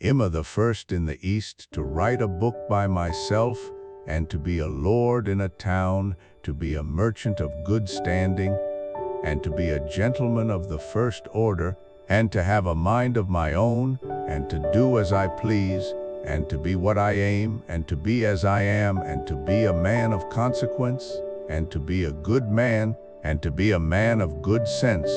am the first in the East to write a book by myself, and to be a lord in a town, to be a merchant of good standing, and to be a gentleman of the first order, and to have a mind of my own, and to do as I please, and to be what I aim, and to be as I am, and to be a man of consequence, and to be a good man, and to be a man of good sense,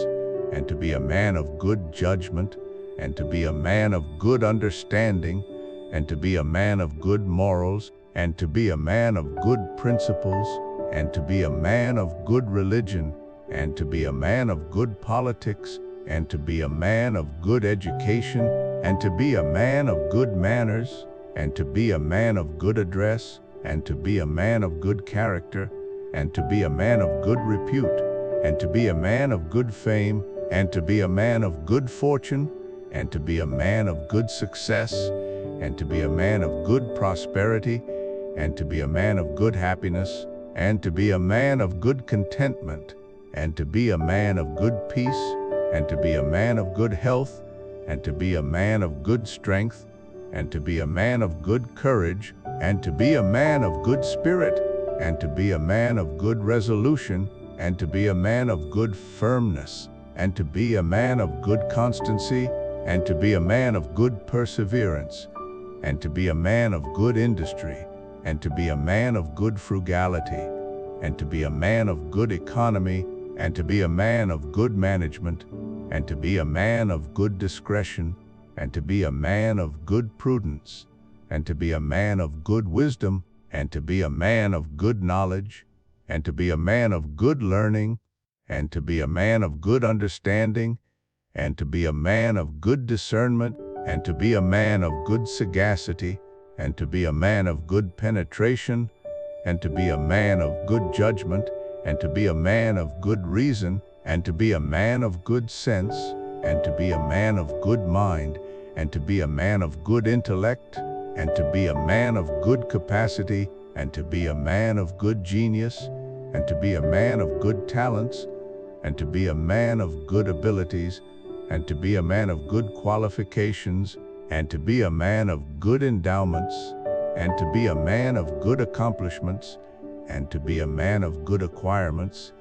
and to be a man of good judgment, and to be a man of good understanding, and to be a man of good morals, and to be a man of good principles, and to be a man of good religion, and to be a man of good politics, and to be a man of good education, and to be a man of good manners, and to be a man of good address, and to be a man of good character, and to be a man of good repute, and to be a man of good fame, and to be a man of good fortune, and to be a man of good success, and to be a man of good prosperity, and to be a man of good happiness, and to be a man of good contentment, and to be a man of good peace, and to be a man of good health, and to be a man of good strength, and to be a man of good courage, and to be a man of good spirit, and to be a man of good resolution, and to be a man of good firmness, and to be a man of good constancy, and to be a man of good perseverance, and to be a man of good industry, and to be a man of good frugality, and to be a man of good economy, and to be a man of good management, and to be a man of good discretion, and to be a man of good prudence, and to be a man of good wisdom, and to be a man of good knowledge, and to be a man of good learning, and to be a man of good understanding, and to be a man of good discernment, and to be a man of good sagacity, and to be a man of good penetration, and to be a man of good judgment, and to be a man of good reason, and to be a man of good sense, and to be a man of good mind, and to be a man of good intellect, and to be a man of good capacity, and to be a man of good genius, and to be a man of good talents, and to be a man of good abilities, and to be a man of good qualifications, and to be a man of good endowments, and to be a man of good accomplishments, and to be a man of good acquirements,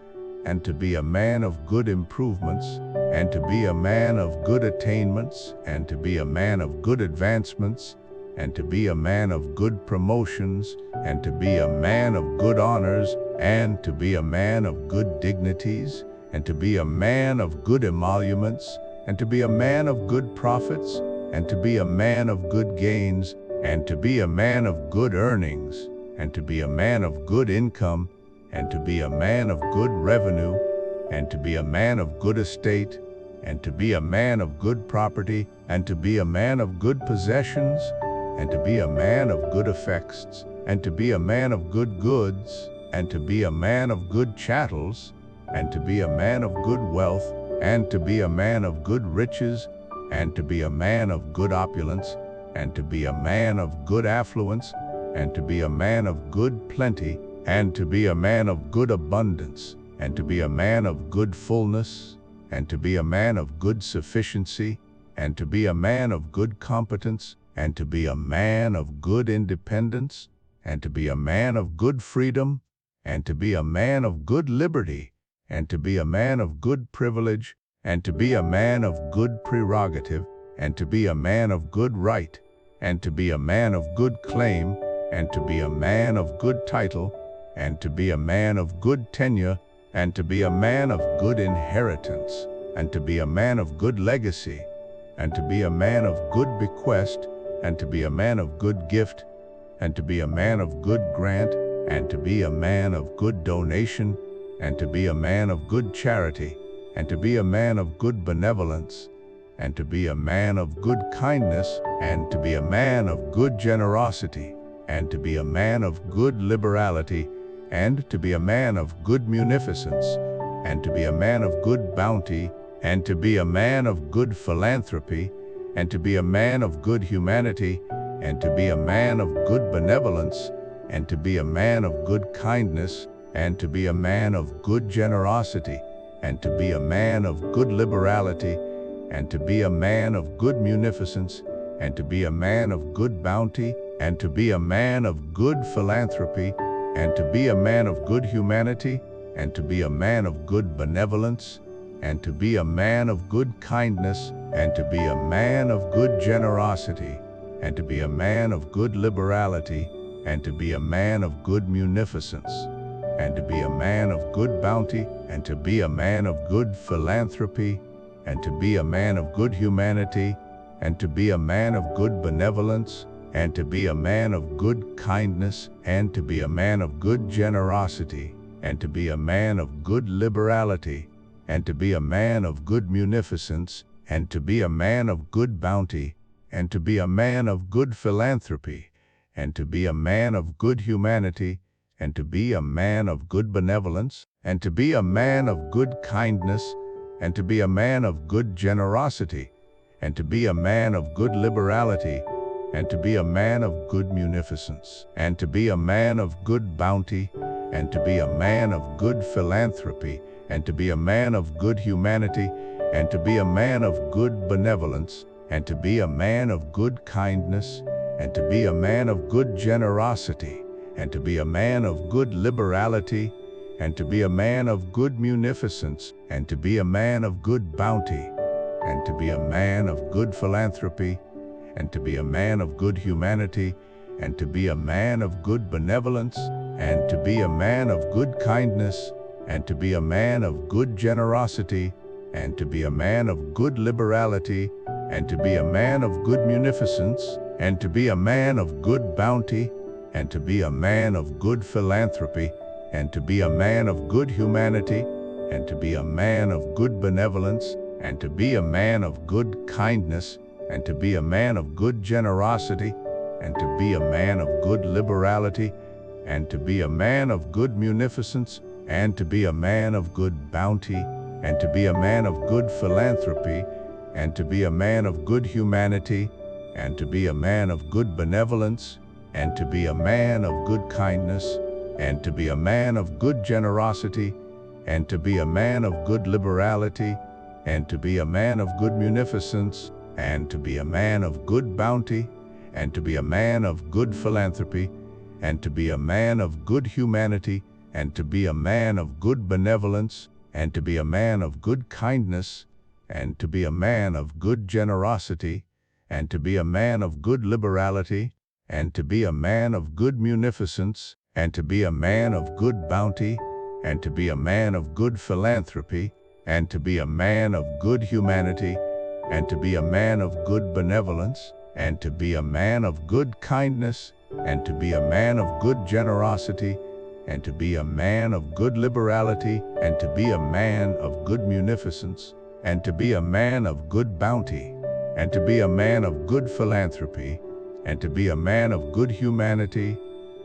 and to be a man of good improvements, and to be a man of good attainments, and to be a man of good advancements, and to be a man of good promotions, and to be a man of good honors, and to be a man of good dignities, and to be a man of good emoluments, and to be a man of good profits, and to be a man of good gains, and to be a man of good earnings, and to be a man of good income, and to be a man of good revenue, and to be a man of good estate, and to be a man of good property, and to be a man of good possessions, and to be a man of good effects, and to be a man of good goods, and to be a man of good chattels, and to be a man of good wealth, and to be a man of good riches, and to be a man of good opulence, and to be a man of good affluence, and to be a man of good plenty, and to be a man of good abundance, and to be a man of good fullness, and to be a man of good sufficiency, and to be a man of good competence, and to be a man of good independence, and to be a man of good freedom, and to be a man of good liberty, and to be a man of good privilege, and to be a man of good prerogative, and to be a man of good right, and to be a man of good claim, and to be a man of good title, and to be a man of good tenure, and to be a man of good inheritance, and to be a man of good legacy, and to be a man of good bequest, and to be a man of good gift, and to be a man of good grant, and to be a man of good donation, and to be a man of good charity, and to be a man of good benevolence, and to be a man of good kindness, and to be a man of good generosity, and to be a man of good liberality, and to be a man of good munificence, and to be a man of good bounty, and to be a man of good philanthropy, and to be a man of good humanity, and to be a man of good benevolence, and to be a man of good kindness, and to be a man of good generosity, and to be a man of good liberality, and to be a man of good munificence, and to be a man of good bounty, and to be a man of good philanthropy, and to be a man of good humanity, and to be a man of good benevolence, and to be a man of good kindness, and to be a man of good generosity, and to be a man of good liberality, and to be a man of good munificence, and to be a man of good bounty, and to be a man of good philanthropy, and to be a man of good humanity, and to be a man of good benevolence, and to be a man of good kindness, and to be a man of good generosity, and to be a man of good liberality, and to be a man of good munificence, and to be a man of good bounty, and to be a man of good philanthropy, and to be a man of good humanity, and to be a man of good benevolence, and to be a man of good kindness, and to be a man of good generosity, and to be a man of good liberality, and to be a man of good munificence, and to be a man of good bounty, and to be a man of good philanthropy, and to be a man of good humanity, and to be a man of good benevolence, and to be a man of good kindness, and to be a man of good generosity, and to be a man of good liberality, and to be a man of good munificence, and to be a man of good bounty, and to be a man of good philanthropy, and to be a man of good humanity, and to be a man of good benevolence, and to be a man of good kindness, and to be a man of good generosity, and to be a man of good liberality, and to be a man of good munificence, and to be a man of good bounty, and to be a man of good philanthropy, and to be a man of good humanity, and to be a man of good benevolence, and to be a man of good kindness, and to be a man of good generosity, and to be a man of good liberality, and to be a man of good munificence, and to be a man of good bounty, and to be a man of good philanthropy, and to be a man of good humanity, and to be a man of good benevolence, and to be a man of good kindness, and to be a man of good generosity, and to be a man of good liberality, and to be a man of good munificence, and to be a man of good bounty, and to be a man of good philanthropy, and to be a man of good humanity, and to be a man of good benevolence, and to be a man of good kindness, and to be a man of good generosity, and to be a man of good liberality, and to be a man of good munificence, and to be a man of good bounty, and to be a man of good philanthropy, and to be a man of good humanity, and to be a man of good benevolence, and to be a man of good kindness, and to be a man of good generosity, and to be a man of good liberality, and to be a man of good munificence, and to be a man of good bounty, and to be a man of good philanthropy, and to be a man of good humanity,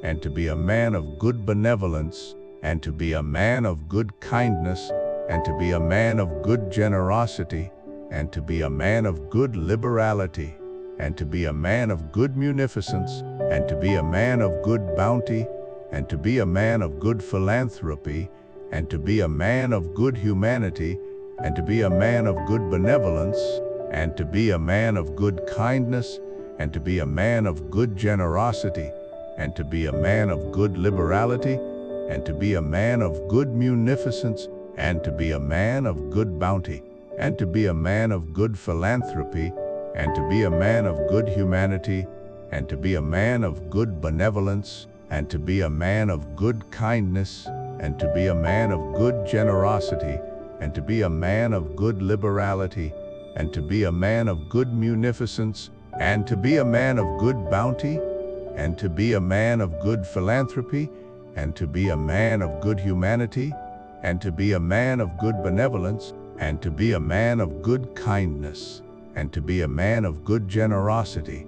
and to be a man of good benevolence, and to be a man of good kindness, and to be a man of good generosity, and to be a man of good liberality, and to be a man of good munificence, and to be a man of good bounty, and to be a man of good philanthropy, and to be a man of good humanity, and to be a man of good benevolence, and to be a man of good kindness, and to be a man of good generosity, and to be a man of good liberality, and to be a man of good munificence, and to be a man of good bounty, and to be a man of good philanthropy, and to be a man of good humanity, and to be a man of good benevolence, and to be a man of good kindness, and to be a man of good generosity, and to be a man of good liberality, and to be a man of good munificence, and to be a man of good bounty, and to be a man of good philanthropy, and to be a man of good humanity, and to be a man of good benevolence, and to be a man of good kindness, and to be a man of good generosity,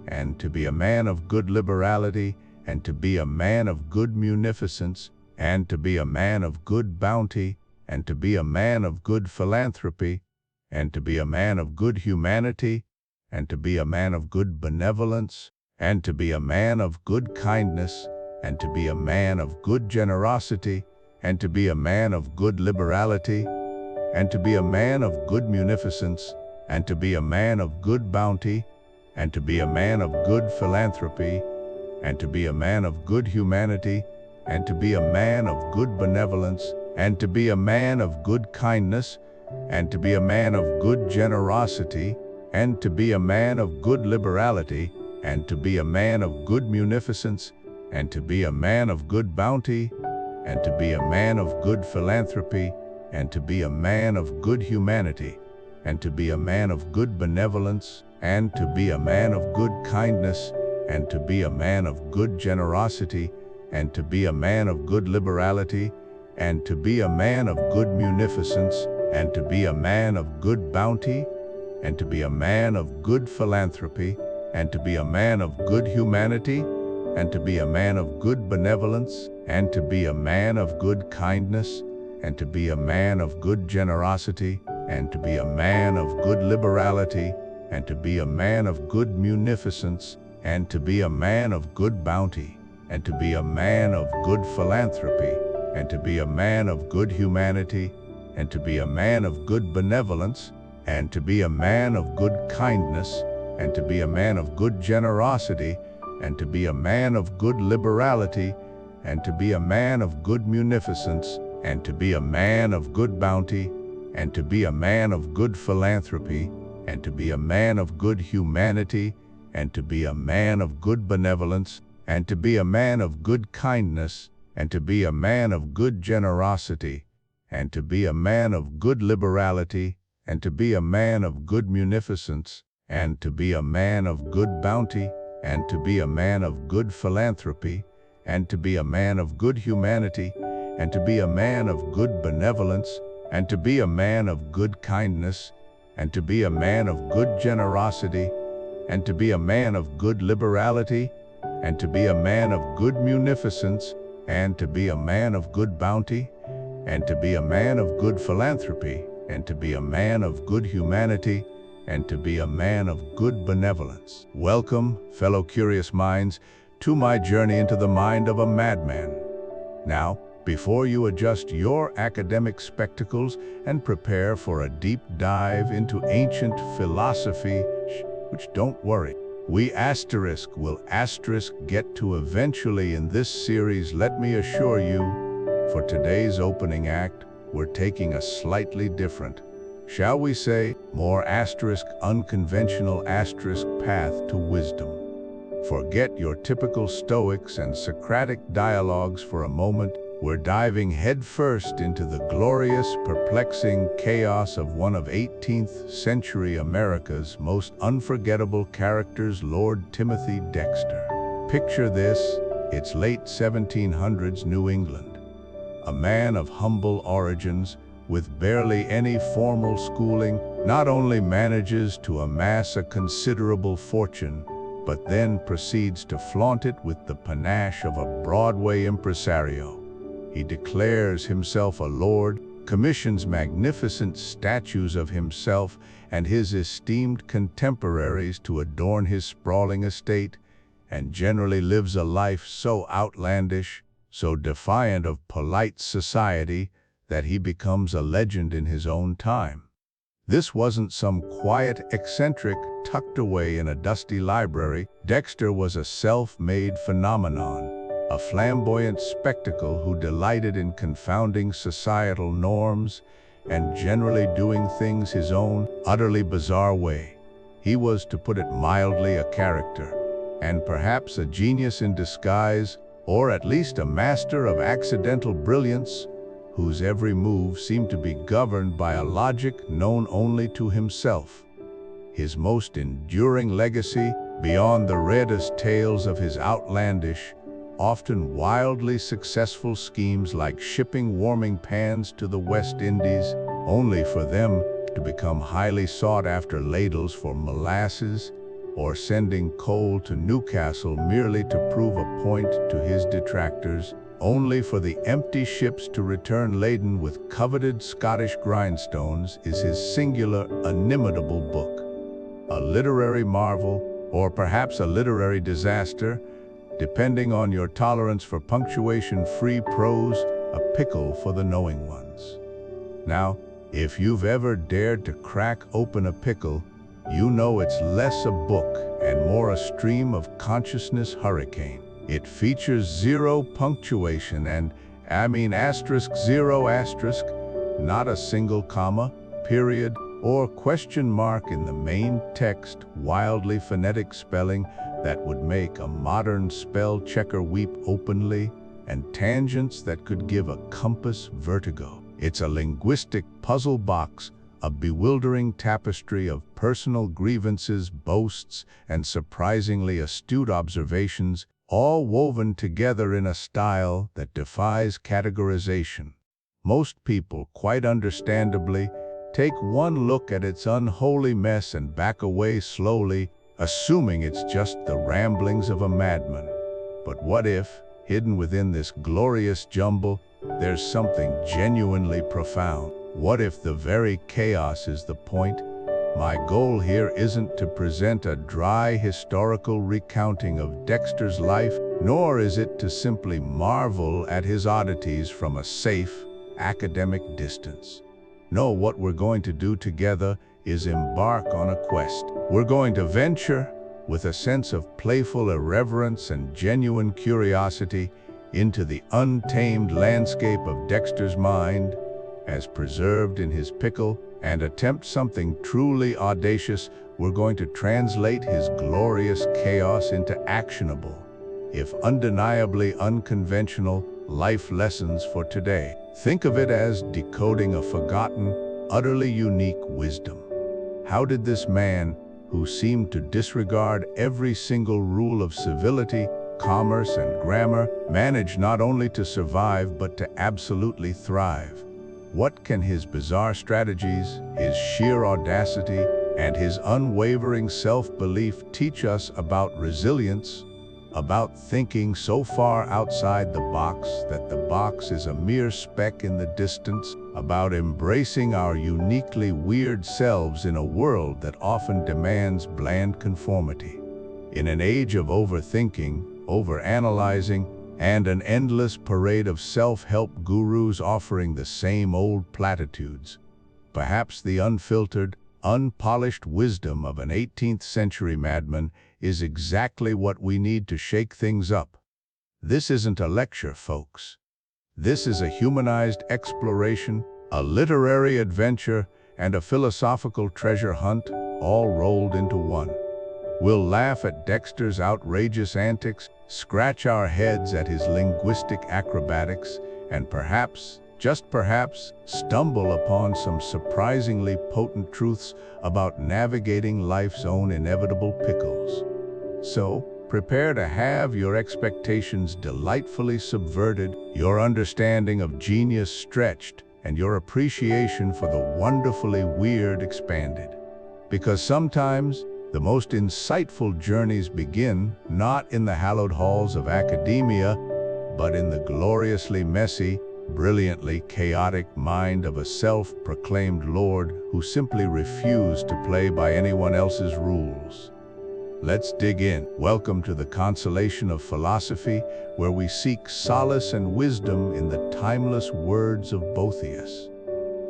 and to be a man of good liberality, and to be a man of good munificence, and to be a man of good bounty, and to be a man of good philanthropy, and to be a man of good humanity, and to be a man of good benevolence, and to be a man of good kindness, and to be a man of good generosity, and to be a man of good liberality, and to be a man of good munificence, and to be a man of good bounty, and to be a man of good philanthropy, and to be a man of good humanity, and to be a man of good benevolence, and to be a man of good kindness, and to be a man of good generosity, and to be a man of good liberality, and to be a man of good munificence, and to be a man of good bounty, and to be a man of good philanthropy, and to be a man of good humanity, and to be a man of good benevolence, and to be a man of good kindness, and to be a man of good generosity, and to be a man of good liberality, and to be a man of good munificence, and to be a man of good bounty, and to be a man of good philanthropy, and to be a man of good humanity, and to be a man of good benevolence, and to be a man of good kindness, and to be a man of good generosity, and to be a man of good liberality, and to be a man of good munificence, and to be a man of good bounty, and to be a man of good philanthropy, and to be a man of good humanity, and to be a man of good benevolence, and to be a man of good kindness, and to be a man of good generosity, and to be a man of good liberality, and to be a man of good munificence, and to be a man of good bounty, and to be a man of good philanthropy, and to be a man of good humanity, and to be a man of good benevolence, and to be a man of good kindness, and to be a man of good generosity, and to be a man of good liberality, and to be a man of good munificence, and to be a man of good bounty, and to be a man of good philanthropy, and to be a man of good humanity, and to be a man of good benevolence, and to be a man of good kindness, and to be a man of good generosity, and to be a man of good liberality, and to be a man of good munificence, and to be a man of good bounty, and to be a man of good philanthropy, and to be a man of good humanity, and to be a man of good benevolence. Welcome, fellow curious minds, to my journey into the mind of a madman. Now, before you adjust your academic spectacles and prepare for a deep dive into ancient philosophy, which don't worry, we will get to eventually in this series, let me assure you, for today's opening act, we're taking a slightly different, shall we say, more unconventional path to wisdom. Forget your typical Stoics and Socratic dialogues for a moment. We're diving headfirst into the glorious, perplexing chaos of one of 18th century America's most unforgettable characters, Lord Timothy Dexter. Picture this, it's late 1700s New England. A man of humble origins, with barely any formal schooling, not only manages to amass a considerable fortune, but then proceeds to flaunt it with the panache of a Broadway impresario. He declares himself a lord, commissions magnificent statues of himself and his esteemed contemporaries to adorn his sprawling estate, and generally lives a life so outlandish, so defiant of polite society, that he becomes a legend in his own time. This wasn't some quiet eccentric tucked away in a dusty library. Dexter was a self-made phenomenon, a flamboyant spectacle who delighted in confounding societal norms and generally doing things his own, utterly bizarre way. He was, to put it mildly, a character, and perhaps a genius in disguise, or at least a master of accidental brilliance, whose every move seemed to be governed by a logic known only to himself. His most enduring legacy, beyond the reddest tales of his outlandish, often wildly successful schemes like shipping warming pans to the West Indies, only for them to become highly sought-after ladles for molasses, or sending coal to Newcastle merely to prove a point to his detractors, only for the empty ships to return laden with coveted Scottish grindstones, is his singular, inimitable book. A literary marvel, or perhaps a literary disaster, depending on your tolerance for punctuation-free prose, a pickle for the knowing ones. Now, if you've ever dared to crack open a pickle, you know it's less a book and more a stream of consciousness hurricane. It features zero punctuation and, zero asterisk, not a single comma, period, or question mark in the main text, wildly phonetic spelling that would make a modern spell checker weep openly, and tangents that could give a compass vertigo. It's a linguistic puzzle box, a bewildering tapestry of personal grievances, boasts, and surprisingly astute observations, all woven together in a style that defies categorization. Most people, quite understandably, take one look at its unholy mess and back away slowly, assuming it's just the ramblings of a madman. But what if, hidden within this glorious jumble, there's something genuinely profound? What if the very chaos is the point? My goal here isn't to present a dry historical recounting of Dexter's life, nor is it to simply marvel at his oddities from a safe, academic distance. No, what we're going to do together is embark on a quest. We're going to venture, with a sense of playful irreverence and genuine curiosity, into the untamed landscape of Dexter's mind, as preserved in his pickle, and attempt something truly audacious. We're going to translate his glorious chaos into actionable, if undeniably unconventional, life lessons for today. Think of it as decoding a forgotten, utterly unique wisdom. How did this man, who seemed to disregard every single rule of civility, commerce, and grammar, manage not only to survive but to absolutely thrive? What can his bizarre strategies, his sheer audacity, and his unwavering self-belief teach us about resilience, about thinking so far outside the box that the box is a mere speck in the distance, about embracing our uniquely weird selves in a world that often demands bland conformity? In an age of overthinking, overanalyzing, and an endless parade of self-help gurus offering the same old platitudes, perhaps the unfiltered, unpolished wisdom of an 18th century madman is exactly what we need to shake things up. This isn't a lecture, folks. This is a humanized exploration, a literary adventure, and a philosophical treasure hunt, all rolled into one. We'll laugh at Dexter's outrageous antics, scratch our heads at his linguistic acrobatics, and perhaps, just perhaps, stumble upon some surprisingly potent truths about navigating life's own inevitable pickles. So, prepare to have your expectations delightfully subverted, your understanding of genius stretched, and your appreciation for the wonderfully weird expanded. Because sometimes, the most insightful journeys begin not in the hallowed halls of academia, but in the gloriously messy, brilliantly chaotic mind of a self-proclaimed lord who simply refused to play by anyone else's rules. Let's dig in. Welcome to the Consolation of Philosophy, where we seek solace and wisdom in the timeless words of Boethius.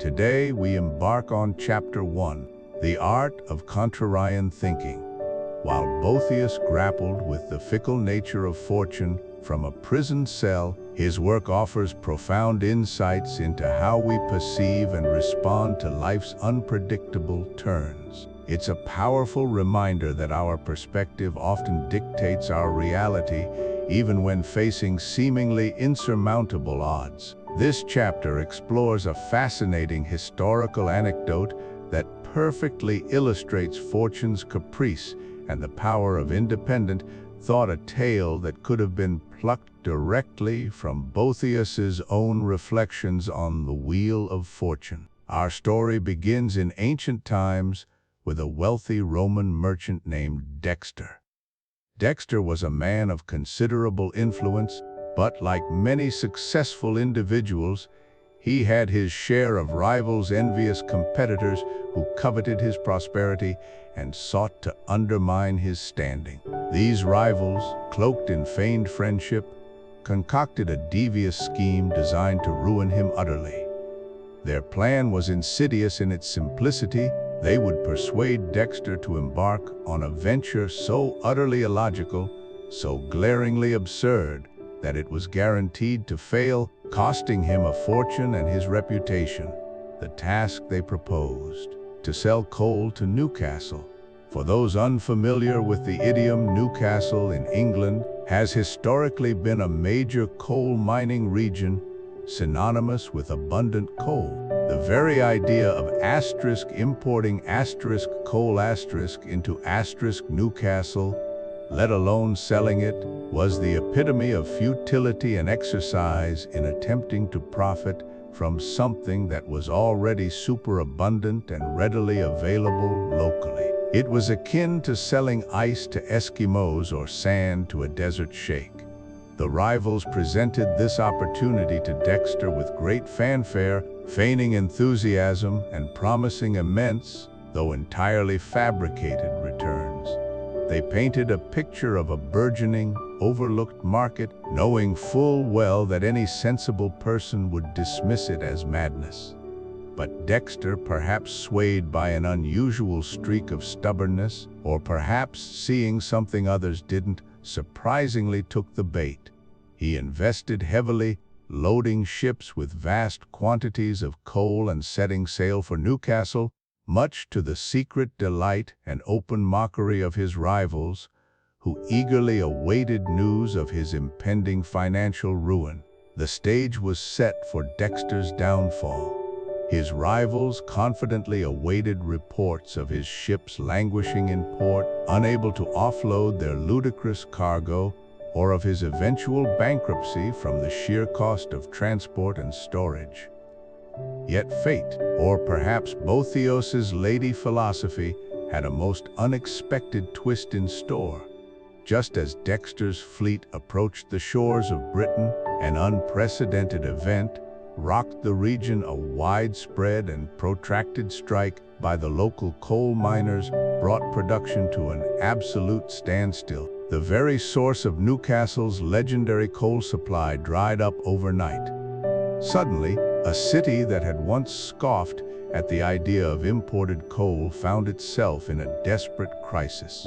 Today we embark on Chapter 1, The Art of Contrarian Thinking. While Boethius grappled with the fickle nature of fortune from a prison cell, his work offers profound insights into how we perceive and respond to life's unpredictable turns. It's a powerful reminder that our perspective often dictates our reality, even when facing seemingly insurmountable odds. This chapter explores a fascinating historical anecdote that perfectly illustrates fortune's caprice and the power of independent thought, a tale that could have been plucked directly from Boethius's own reflections on the wheel of fortune. Our story begins in ancient times with a wealthy Roman merchant named Dexter. Dexter was a man of considerable influence, but like many successful individuals, he had his share of rivals, envious competitors who coveted his prosperity and sought to undermine his standing. These rivals, cloaked in feigned friendship, concocted a devious scheme designed to ruin him utterly. Their plan was insidious in its simplicity, They would persuade Dexter to embark on a venture so utterly illogical, so glaringly absurd, that it was guaranteed to fail, costing him a fortune and his reputation. The task they proposed: to sell coal to Newcastle. For those unfamiliar with the idiom, Newcastle in England has historically been a major coal mining region, synonymous with abundant coal. The very idea of importing coal into Newcastle, let alone selling it, was the epitome of futility and exercise in attempting to profit from something that was already superabundant and readily available locally. It was akin to selling ice to Eskimos or sand to a desert sheikh. The rivals presented this opportunity to Dexter with great fanfare, feigning enthusiasm and promising immense, though entirely fabricated, returns. They painted a picture of a burgeoning, overlooked market, knowing full well that any sensible person would dismiss it as madness. But Dexter, perhaps swayed by an unusual streak of stubbornness, or perhaps seeing something others didn't, surprisingly took the bait. He invested heavily, loading ships with vast quantities of coal and setting sail for Newcastle, much to the secret delight and open mockery of his rivals, who eagerly awaited news of his impending financial ruin. The stage was set for Dexter's downfall. His rivals confidently awaited reports of his ships languishing in port, unable to offload their ludicrous cargo, or of his eventual bankruptcy from the sheer cost of transport and storage. Yet fate, or perhaps Boethius's Lady Philosophy, had a most unexpected twist in store. Just as Dexter's fleet approached the shores of Britain, an unprecedented event rocked the region. A widespread and protracted strike by the local coal miners brought production to an absolute standstill. The very source of Newcastle's legendary coal supply dried up overnight. Suddenly, a city that had once scoffed at the idea of imported coal found itself in a desperate crisis.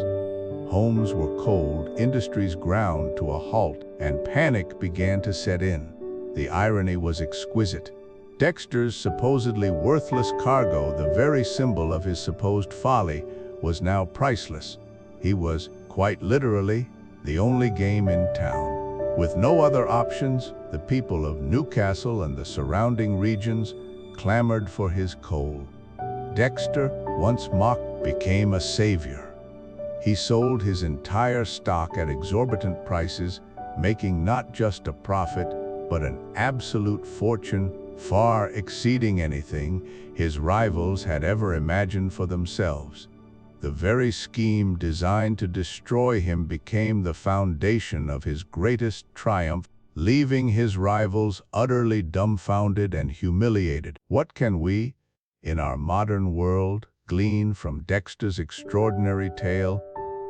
Homes were cold, industries ground to a halt, and panic began to set in. The irony was exquisite. Dexter's supposedly worthless cargo, the very symbol of his supposed folly, was now priceless. He was, quite literally, the only game in town. With no other options, the people of Newcastle and the surrounding regions clamored for his coal. Dexter, once mocked, became a savior. He sold his entire stock at exorbitant prices, making not just a profit, but an absolute fortune, far exceeding anything his rivals had ever imagined for themselves. The very scheme designed to destroy him became the foundation of his greatest triumph, leaving his rivals utterly dumbfounded and humiliated. What can we, in our modern world, glean from Dexter's extraordinary tale,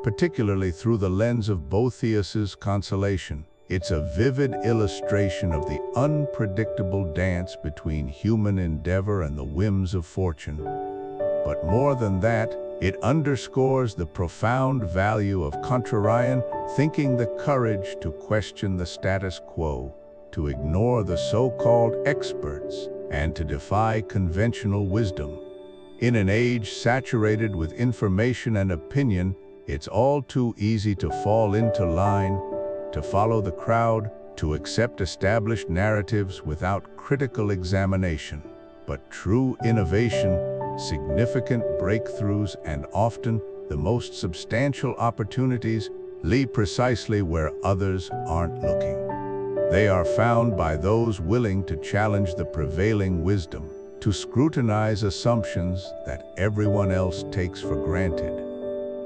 particularly through the lens of Boethius's Consolation? It's a vivid illustration of the unpredictable dance between human endeavor and the whims of fortune. But more than that, it underscores the profound value of contrarian thinking, the courage to question the status quo, to ignore the so-called experts, and to defy conventional wisdom. In an age saturated with information and opinion, it's all too easy to fall into line, to follow the crowd, to accept established narratives without critical examination. But true innovation, significant breakthroughs, and often the most substantial opportunities lie precisely where others aren't looking. They are found by those willing to challenge the prevailing wisdom, to scrutinize assumptions that everyone else takes for granted.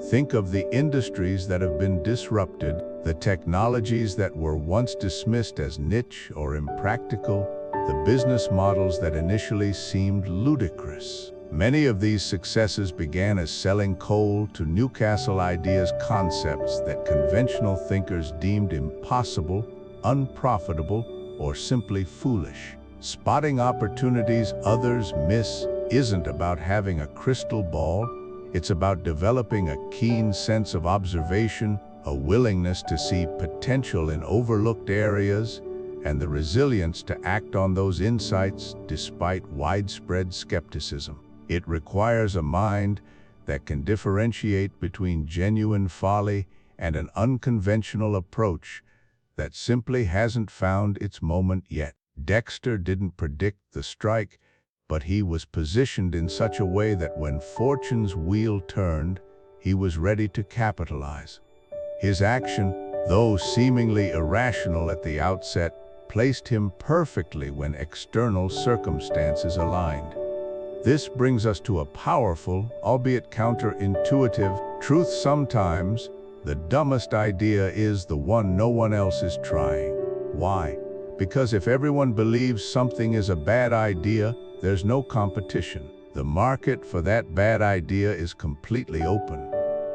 Think of the industries that have been disrupted, the technologies that were once dismissed as niche or impractical, the business models that initially seemed ludicrous. Many of these successes began as selling coal to Newcastle, ideas, concepts that conventional thinkers deemed impossible, unprofitable, or simply foolish. Spotting opportunities others miss isn't about having a crystal ball. It's about developing a keen sense of observation, a willingness to see potential in overlooked areas, and the resilience to act on those insights despite widespread skepticism. It requires a mind that can differentiate between genuine folly and an unconventional approach that simply hasn't found its moment yet. Dexter didn't predict the strike, but he was positioned in such a way that when fortune's wheel turned, he was ready to capitalize. His action, though seemingly irrational at the outset, placed him perfectly when external circumstances aligned. This brings us to a powerful, albeit counterintuitive, truth. Sometimes, the dumbest idea is the one no one else is trying. Why? Because if everyone believes something is a bad idea, there's no competition. The market for that bad idea is completely open.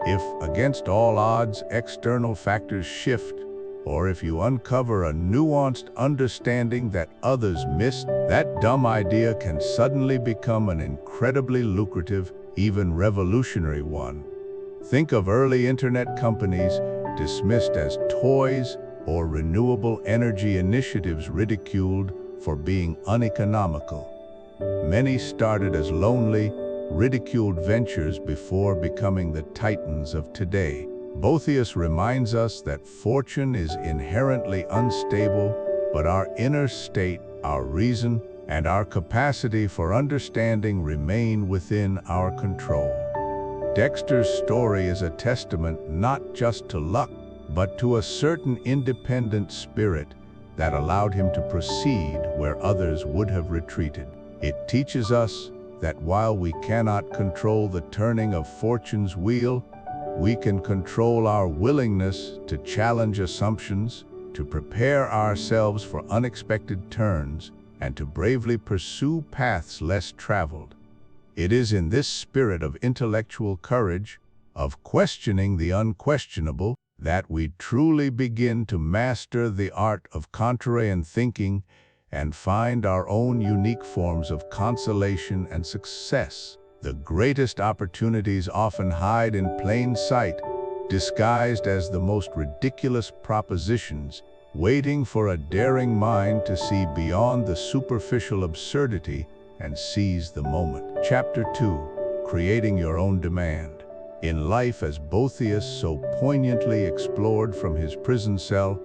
If, against all odds, external factors shift, or if you uncover a nuanced understanding that others missed, that dumb idea can suddenly become an incredibly lucrative, even revolutionary one. Think of early internet companies dismissed as toys or renewable energy initiatives ridiculed for being uneconomical. Many started as lonely, ridiculed ventures before becoming the titans of today. Boethius reminds us that fortune is inherently unstable, but our inner state, our reason, and our capacity for understanding remain within our control. Dexter's story is a testament not just to luck, but to a certain independent spirit that allowed him to proceed where others would have retreated. It teaches us that while we cannot control the turning of fortune's wheel, we can control our willingness to challenge assumptions, to prepare ourselves for unexpected turns, and to bravely pursue paths less traveled. It is in this spirit of intellectual courage, of questioning the unquestionable, that we truly begin to master the art of contrarian thinking and find our own unique forms of consolation and success. The greatest opportunities often hide in plain sight, disguised as the most ridiculous propositions, waiting for a daring mind to see beyond the superficial absurdity and seize the moment. Chapter 2. Creating Your Own Demand. In life, as Boethius so poignantly explored from his prison cell,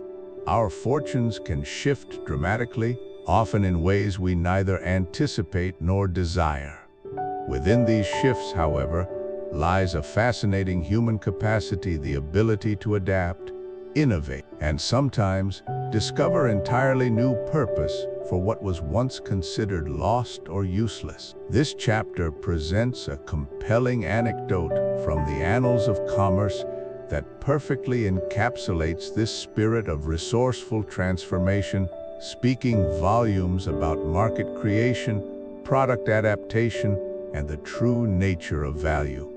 our fortunes can shift dramatically, often in ways we neither anticipate nor desire. Within these shifts, however, lies a fascinating human capacity, the ability to adapt, innovate, and sometimes discover entirely new purpose for what was once considered lost or useless. This chapter presents a compelling anecdote from the annals of commerce that perfectly encapsulates this spirit of resourceful transformation, speaking volumes about market creation, product adaptation, and the true nature of value.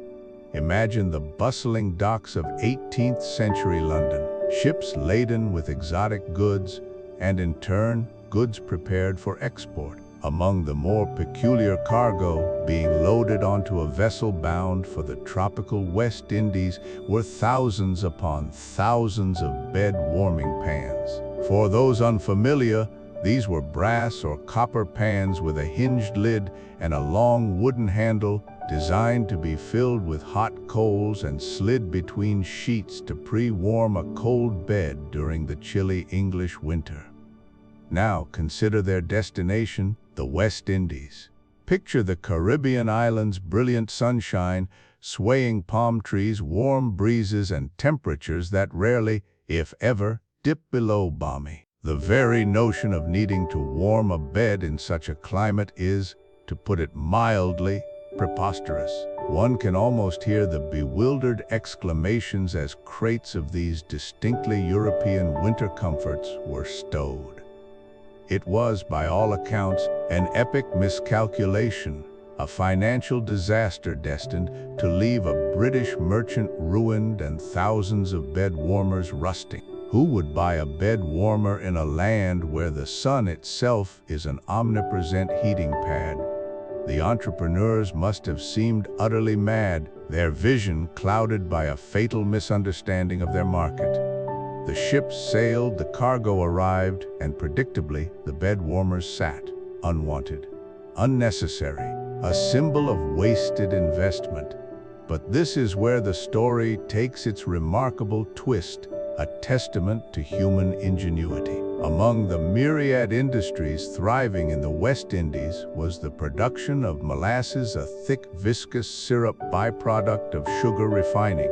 Imagine the bustling docks of 18th century London, ships laden with exotic goods, and in turn, goods prepared for export. Among the more peculiar cargo being loaded onto a vessel bound for the tropical West Indies were thousands upon thousands of bed-warming pans. For those unfamiliar, these were brass or copper pans with a hinged lid and a long wooden handle designed to be filled with hot coals and slid between sheets to pre-warm a cold bed during the chilly English winter. Now consider their destination, the West Indies. Picture the Caribbean islands' brilliant sunshine, swaying palm trees, warm breezes, and temperatures that rarely, if ever, dip below balmy. The very notion of needing to warm a bed in such a climate is, to put it mildly, preposterous. One can almost hear the bewildered exclamations as crates of these distinctly European winter comforts were stowed. It was, by all accounts, an epic miscalculation, a financial disaster destined to leave a British merchant ruined and thousands of bed warmers rusting. Who would buy a bed warmer in a land where the sun itself is an omnipresent heating pad? The The entrepreneurs must have seemed utterly mad, their vision clouded by a fatal misunderstanding of their market. The ships sailed, the cargo arrived, and predictably, the bed warmers sat, unwanted, unnecessary, a symbol of wasted investment. But this is where the story takes its remarkable twist, a testament to human ingenuity. Among the myriad industries thriving in the West Indies was the production of molasses, a thick, viscous syrup byproduct of sugar refining.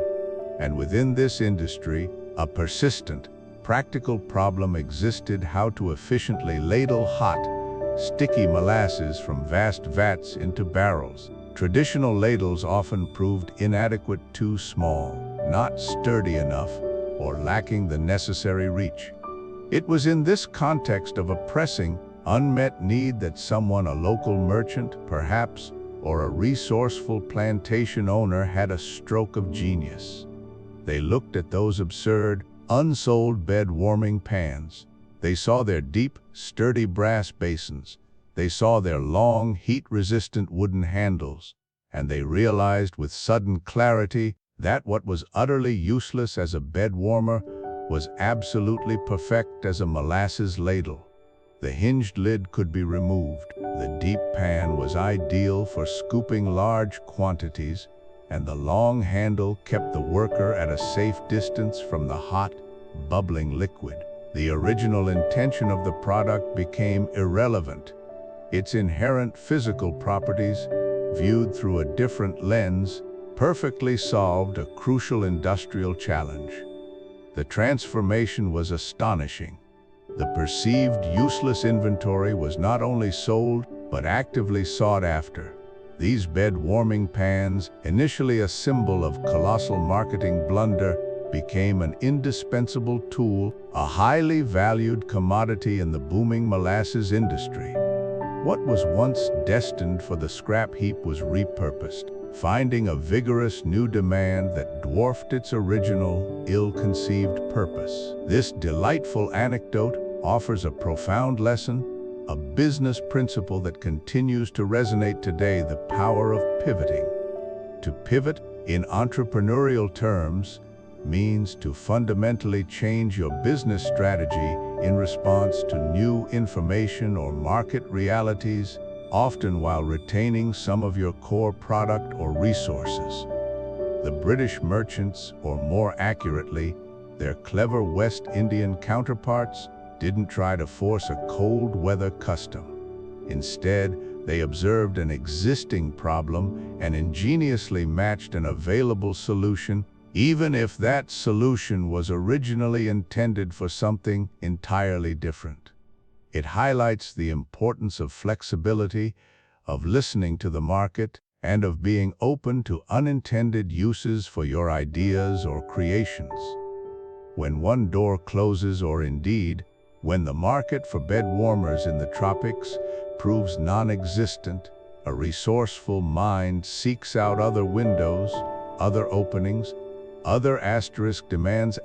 And within this industry, a persistent, practical problem existed: how to efficiently ladle hot, sticky molasses from vast vats into barrels. Traditional ladles often proved inadequate, too small, not sturdy enough, or lacking the necessary reach. It was in this context of a pressing, unmet need that someone, a local merchant, perhaps, or a resourceful plantation owner, had a stroke of genius. They looked at those absurd, unsold bed-warming pans. They saw their deep, sturdy brass basins. They saw their long, heat-resistant wooden handles. And they realized with sudden clarity that what was utterly useless as a bed warmer was absolutely perfect as a molasses ladle. The hinged lid could be removed. The deep pan was ideal for scooping large quantities, and the long handle kept the worker at a safe distance from the hot, bubbling liquid. The original intention of the product became irrelevant. Its inherent physical properties, viewed through a different lens, perfectly solved a crucial industrial challenge. The transformation was astonishing. The perceived useless inventory was not only sold, but actively sought after. These bed-warming pans, initially a symbol of colossal marketing blunder, became an indispensable tool, a highly valued commodity in the booming molasses industry. What was once destined for the scrap heap was repurposed, finding a vigorous new demand that dwarfed its original, ill-conceived purpose. This delightful anecdote offers a profound lesson, a business principle that continues to resonate today: the power of pivoting. To pivot, in entrepreneurial terms, means to fundamentally change your business strategy in response to new information or market realities, often while retaining some of your core product or resources. The British merchants, or more accurately, their clever West Indian counterparts, didn't try to force a cold weather custom. Instead, they observed an existing problem and ingeniously matched an available solution, even if that solution was originally intended for something entirely different. It highlights the importance of flexibility, of listening to the market, and of being open to unintended uses for your ideas or creations. When one door closes, or indeed, when the market for bed warmers in the tropics proves non-existent, a resourceful mind seeks out other windows, other openings, other demands.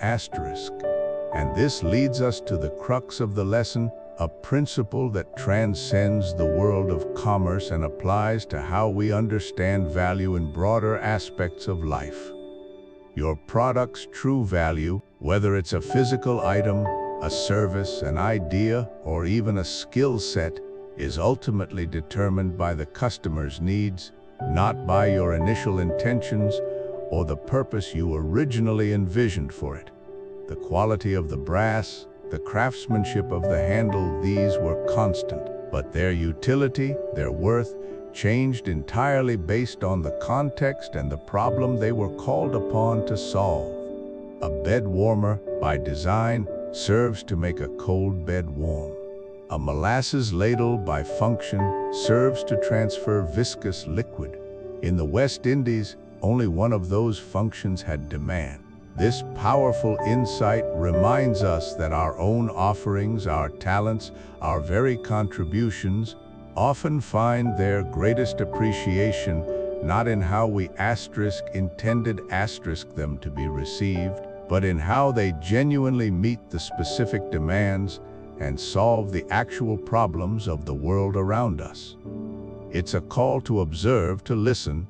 And this leads us to the crux of the lesson, a principle that transcends the world of commerce and applies to how we understand value in broader aspects of life. Your product's true value, whether it's a physical item, a service, an idea, or even a skill set, is ultimately determined by the customer's needs, not by your initial intentions or the purpose you originally envisioned for it. The quality of the brass, the craftsmanship of the handle, these were constant, but their utility, their worth, changed entirely based on the context and the problem they were called upon to solve. A bed warmer, by design, serves to make a cold bed warm. A molasses ladle, by function, serves to transfer viscous liquid. In the West Indies, only one of those functions had demand. This powerful insight reminds us that our own offerings, our talents, our very contributions often find their greatest appreciation not in how we intended them to be received, but in how they genuinely meet the specific demands and solve the actual problems of the world around us. It's a call to observe, to listen,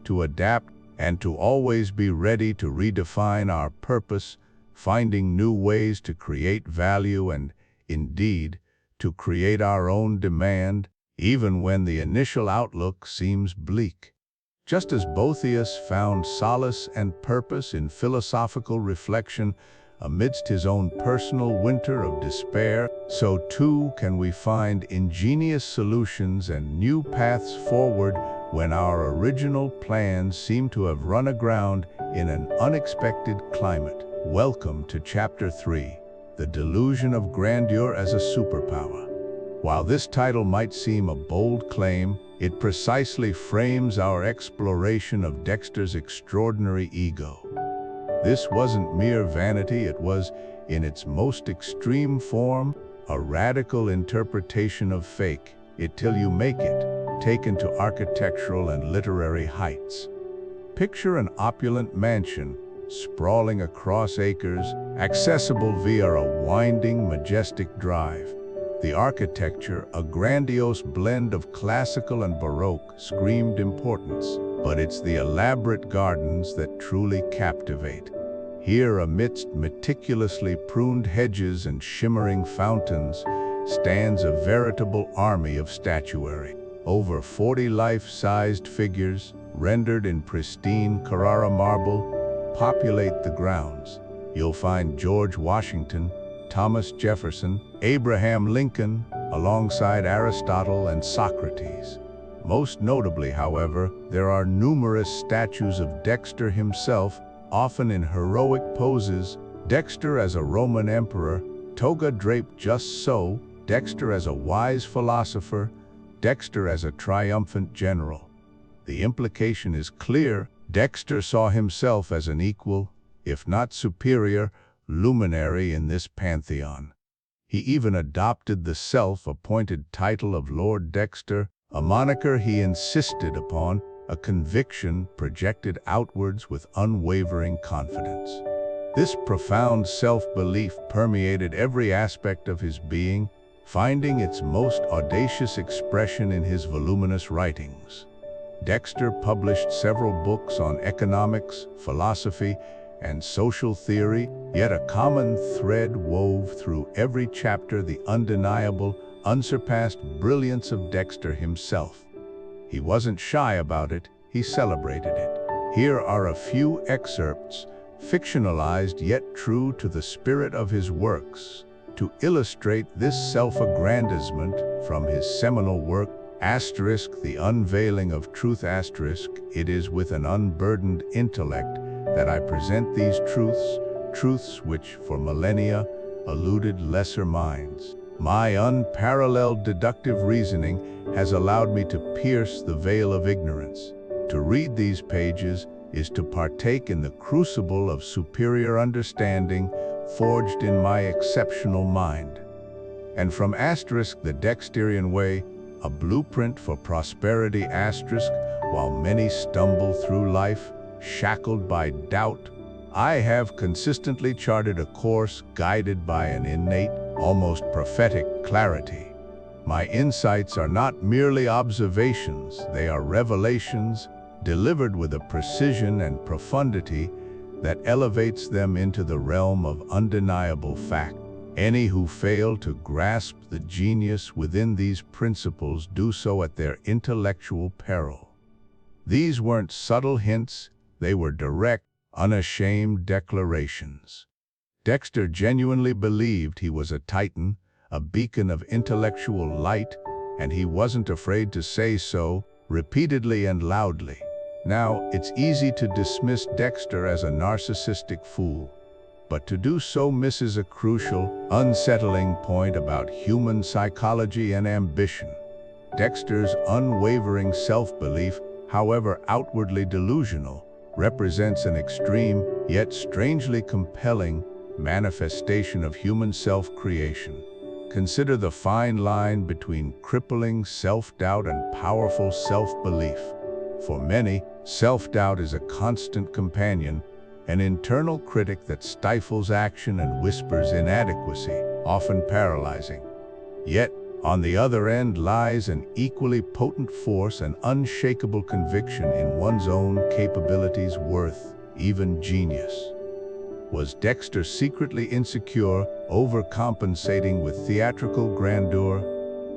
to adapt, and to always be ready to redefine our purpose, finding new ways to create value and, indeed, to create our own demand, even when the initial outlook seems bleak. Just as Boethius found solace and purpose in philosophical reflection amidst his own personal winter of despair, so too can we find ingenious solutions and new paths forward when our original plans seem to have run aground in an unexpected climate. Welcome to Chapter 3, The Delusion of Grandeur as a Superpower. While this title might seem a bold claim, it precisely frames our exploration of Dexter's extraordinary ego. This wasn't mere vanity, it was, in its most extreme form, a radical interpretation of fake, it till you make it, taken to architectural and literary heights. Picture an opulent mansion, sprawling across acres, accessible via a winding, majestic drive. The architecture, a grandiose blend of classical and baroque, screamed importance, but it's the elaborate gardens that truly captivate. Here, amidst meticulously pruned hedges and shimmering fountains, stands a veritable army of statuary. Over 40 life-sized figures, rendered in pristine Carrara marble, populate the grounds. You'll find George Washington, Thomas Jefferson, Abraham Lincoln, alongside Aristotle and Socrates. Most notably, however, there are numerous statues of Dexter himself, often in heroic poses, Dexter as a Roman emperor, toga draped just so, Dexter as a wise philosopher, Dexter as a triumphant general. The implication is clear: Dexter saw himself as an equal, if not superior, luminary in this pantheon. He even adopted the self-appointed title of Lord Dexter, a moniker he insisted upon, a conviction projected outwards with unwavering confidence. This profound self-belief permeated every aspect of his being, finding its most audacious expression in his voluminous writings. Dexter published several books on economics, philosophy, and social theory, yet a common thread wove through every chapter the undeniable, unsurpassed brilliance of Dexter himself. He wasn't shy about it, he celebrated it. Here are a few excerpts, fictionalized yet true to the spirit of his works, to illustrate this self-aggrandizement from his seminal work, The Unveiling of Truth. It is with an unburdened intellect that I present these truths which for millennia eluded lesser minds. My unparalleled deductive reasoning has allowed me to pierce the veil of ignorance. To read these pages is to partake in the crucible of superior understanding forged in my exceptional mind. And from *, the Dexterian way, a blueprint for prosperity *, while many stumble through life, shackled by doubt, I have consistently charted a course guided by an innate, almost prophetic clarity. My insights are not merely observations, they are revelations, delivered with a precision and profundity that elevates them into the realm of undeniable fact. Any who fail to grasp the genius within these principles do so at their intellectual peril. These weren't subtle hints, they were direct, unashamed declarations. Dexter genuinely believed he was a titan, a beacon of intellectual light, and he wasn't afraid to say so, repeatedly and loudly. Now, it's easy to dismiss Dexter as a narcissistic fool, but to do so misses a crucial, unsettling point about human psychology and ambition. Dexter's unwavering self-belief, however outwardly delusional, represents an extreme, yet strangely compelling, manifestation of human self-creation. Consider the fine line between crippling self-doubt and powerful self-belief. For many, self-doubt is a constant companion, an internal critic that stifles action and whispers inadequacy, often paralyzing. Yet, On the other end lies an equally potent force and unshakable conviction in one's own capabilities, worth, even genius. Was Dexter secretly insecure, overcompensating with theatrical grandeur?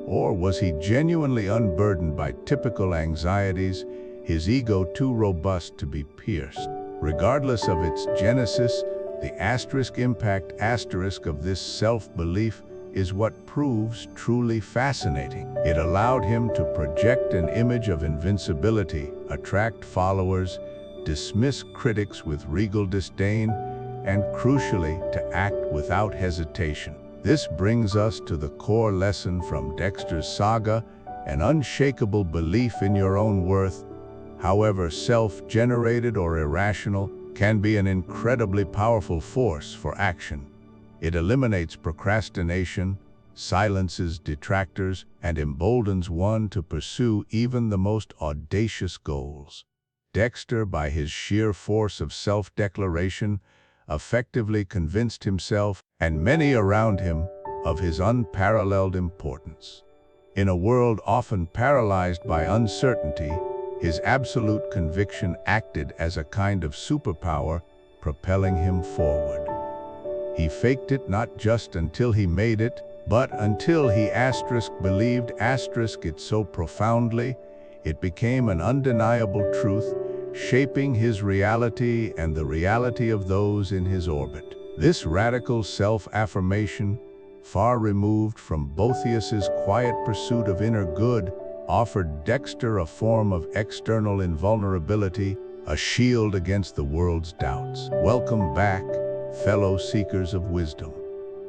Or was he genuinely unburdened by typical anxieties, his ego too robust to be pierced? Regardless of its genesis, the impact of this self-belief is what proves truly fascinating. It allowed him to project an image of invincibility, attract followers, dismiss critics with regal disdain, and crucially, to act without hesitation. This brings us to the core lesson from Dexter's saga: an unshakable belief in your own worth, however self-generated or irrational, can be an incredibly powerful force for action. It eliminates procrastination, silences detractors, and emboldens one to pursue even the most audacious goals. Dexter, by his sheer force of self-declaration, effectively convinced himself and many around him of his unparalleled importance. In a world often paralyzed by uncertainty, his absolute conviction acted as a kind of superpower, propelling him forward. He faked it not just until he made it, but until he believed it so profoundly, it became an undeniable truth, shaping his reality and the reality of those in his orbit. This radical self-affirmation, far removed from Boethius's quiet pursuit of inner good, offered Dexter a form of external invulnerability, a shield against the world's doubts. Welcome back, fellow seekers of wisdom.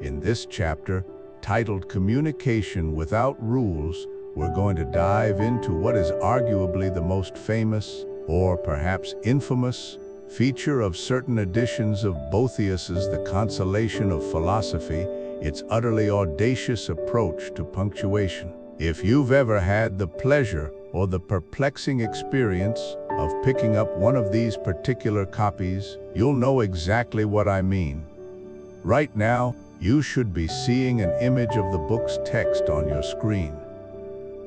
In this chapter, titled Communication Without Rules, we're going to dive into what is arguably the most famous, or perhaps infamous, feature of certain editions of Boethius's The Consolation of Philosophy, its utterly audacious approach to punctuation. If you've ever had the pleasure or the perplexing experience of picking up one of these particular copies, you'll know exactly what I mean. Right now, you should be seeing an image of the book's text on your screen.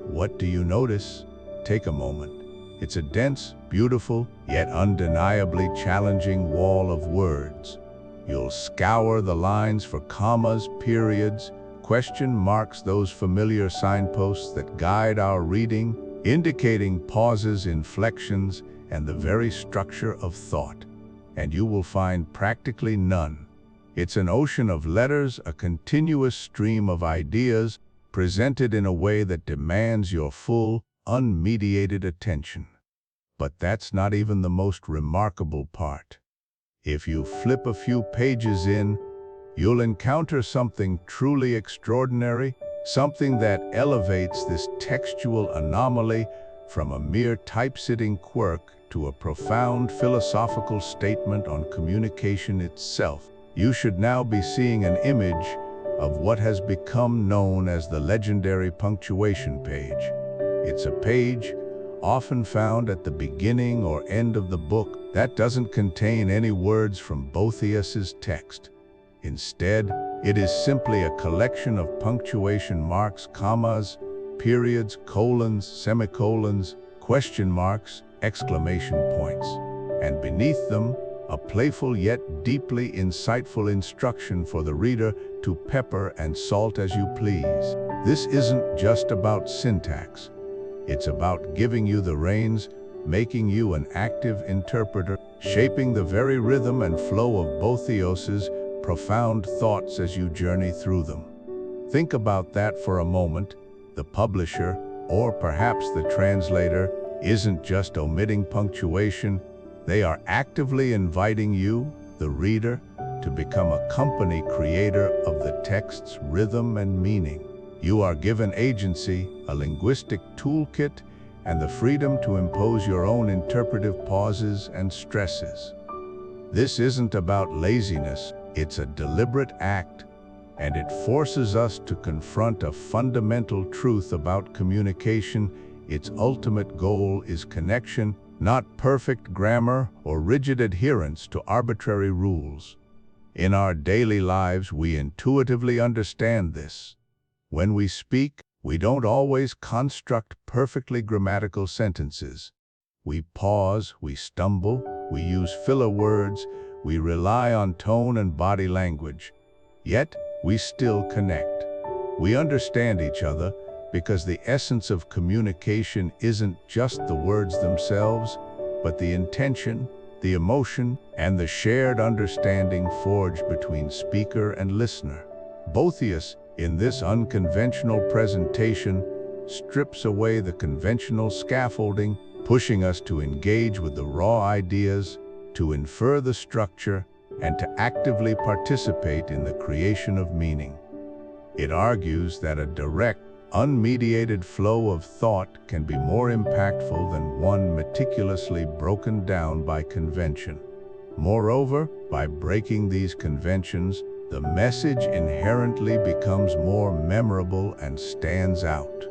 What do you notice? Take a moment. It's a dense, beautiful, yet undeniably challenging wall of words. You'll scour the lines for commas, periods, question marks, those familiar signposts that guide our reading, indicating pauses, inflections, and the very structure of thought. And you will find practically none. It's an ocean of letters, a continuous stream of ideas, presented in a way that demands your full, unmediated attention. But that's not even the most remarkable part. If you flip a few pages in, you'll encounter something truly extraordinary, something that elevates this textual anomaly from a mere typesetting quirk to a profound philosophical statement on communication itself. You should now be seeing an image of what has become known as the legendary punctuation page. It's a page, often found at the beginning or end of the book, that doesn't contain any words from Boethius's text. Instead, it is simply a collection of punctuation marks, commas, periods, colons, semicolons, question marks, exclamation points. And beneath them, a playful yet deeply insightful instruction for the reader to pepper and salt as you please. This isn't just about syntax. It's about giving you the reins, making you an active interpreter, shaping the very rhythm and flow of Boethius's profound thoughts as you journey through them. Think about that for a moment. The publisher, or perhaps the translator, isn't just omitting punctuation. They are actively inviting you, the reader, to become a company creator of the text's rhythm and meaning. You are given agency, a linguistic toolkit, and the freedom to impose your own interpretive pauses and stresses. This isn't about laziness, it's a deliberate act, and it forces us to confront a fundamental truth about communication. Its ultimate goal is connection, not perfect grammar or rigid adherence to arbitrary rules. In our daily lives, we intuitively understand this. When we speak, We don't always construct perfectly grammatical sentences. We pause, we stumble, we use filler words, we rely on tone and body language. Yet, we still connect. We understand each other because the essence of communication isn't just the words themselves, but the intention, the emotion, and the shared understanding forged between speaker and listener. Boethius, in this unconventional presentation, strips away the conventional scaffolding, pushing us to engage with the raw ideas, to infer the structure, and to actively participate in the creation of meaning. It argues that a direct, unmediated flow of thought can be more impactful than one meticulously broken down by convention. Moreover, by breaking these conventions, the message inherently becomes more memorable and stands out.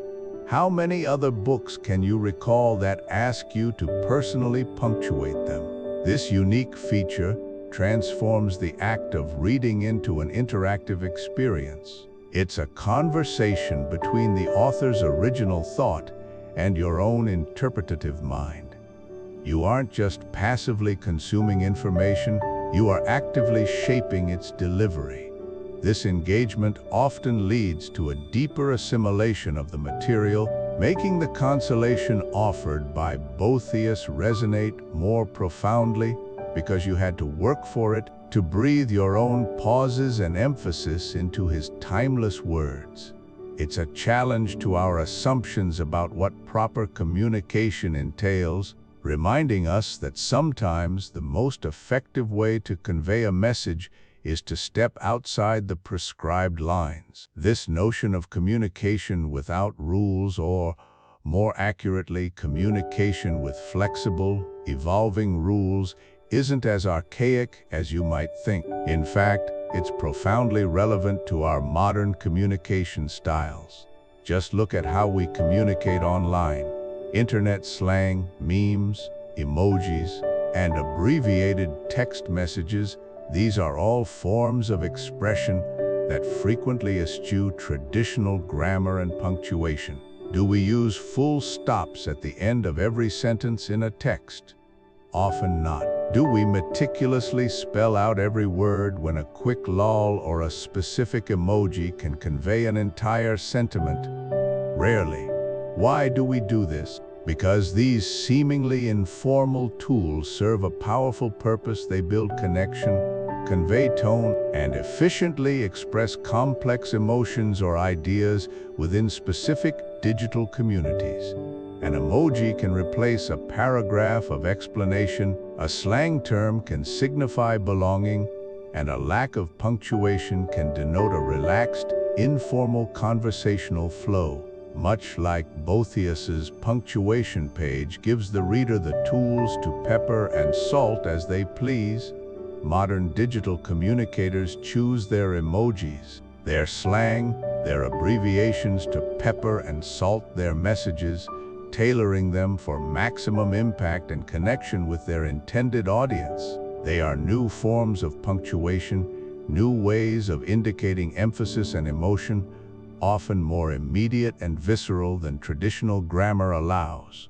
How many other books can you recall that ask you to personally punctuate them? This unique feature transforms the act of reading into an interactive experience. It's a conversation between the author's original thought and your own interpretative mind. You aren't just passively consuming information, you are actively shaping its delivery. This engagement often leads to a deeper assimilation of the material, making the consolation offered by Boethius resonate more profoundly because you had to work for it, to breathe your own pauses and emphasis into his timeless words. It's a challenge to our assumptions about what proper communication entails, reminding us that sometimes the most effective way to convey a message is to step outside the prescribed lines. This notion of communication without rules, or more accurately, communication with flexible, evolving rules, isn't as archaic as you might think. In fact, it's profoundly relevant to our modern communication styles. Just look at how we communicate online. Internet slang, memes, emojis, and abbreviated text messages, these are all forms of expression that frequently eschew traditional grammar and punctuation. Do we use full stops at the end of every sentence in a text? Often not. Do we meticulously spell out every word when a quick lol or a specific emoji can convey an entire sentiment? Rarely. Why do we do this? Because these seemingly informal tools serve a powerful purpose. They build connection, convey tone, and efficiently express complex emotions or ideas within specific digital communities. An emoji can replace a paragraph of explanation, a slang term can signify belonging, and a lack of punctuation can denote a relaxed, informal conversational flow. Much like Boethius's punctuation page gives the reader the tools to pepper and salt as they please, modern digital communicators choose their emojis, their slang, their abbreviations to pepper and salt their messages, tailoring them for maximum impact and connection with their intended audience. They are new forms of punctuation, new ways of indicating emphasis and emotion, often more immediate and visceral than traditional grammar allows.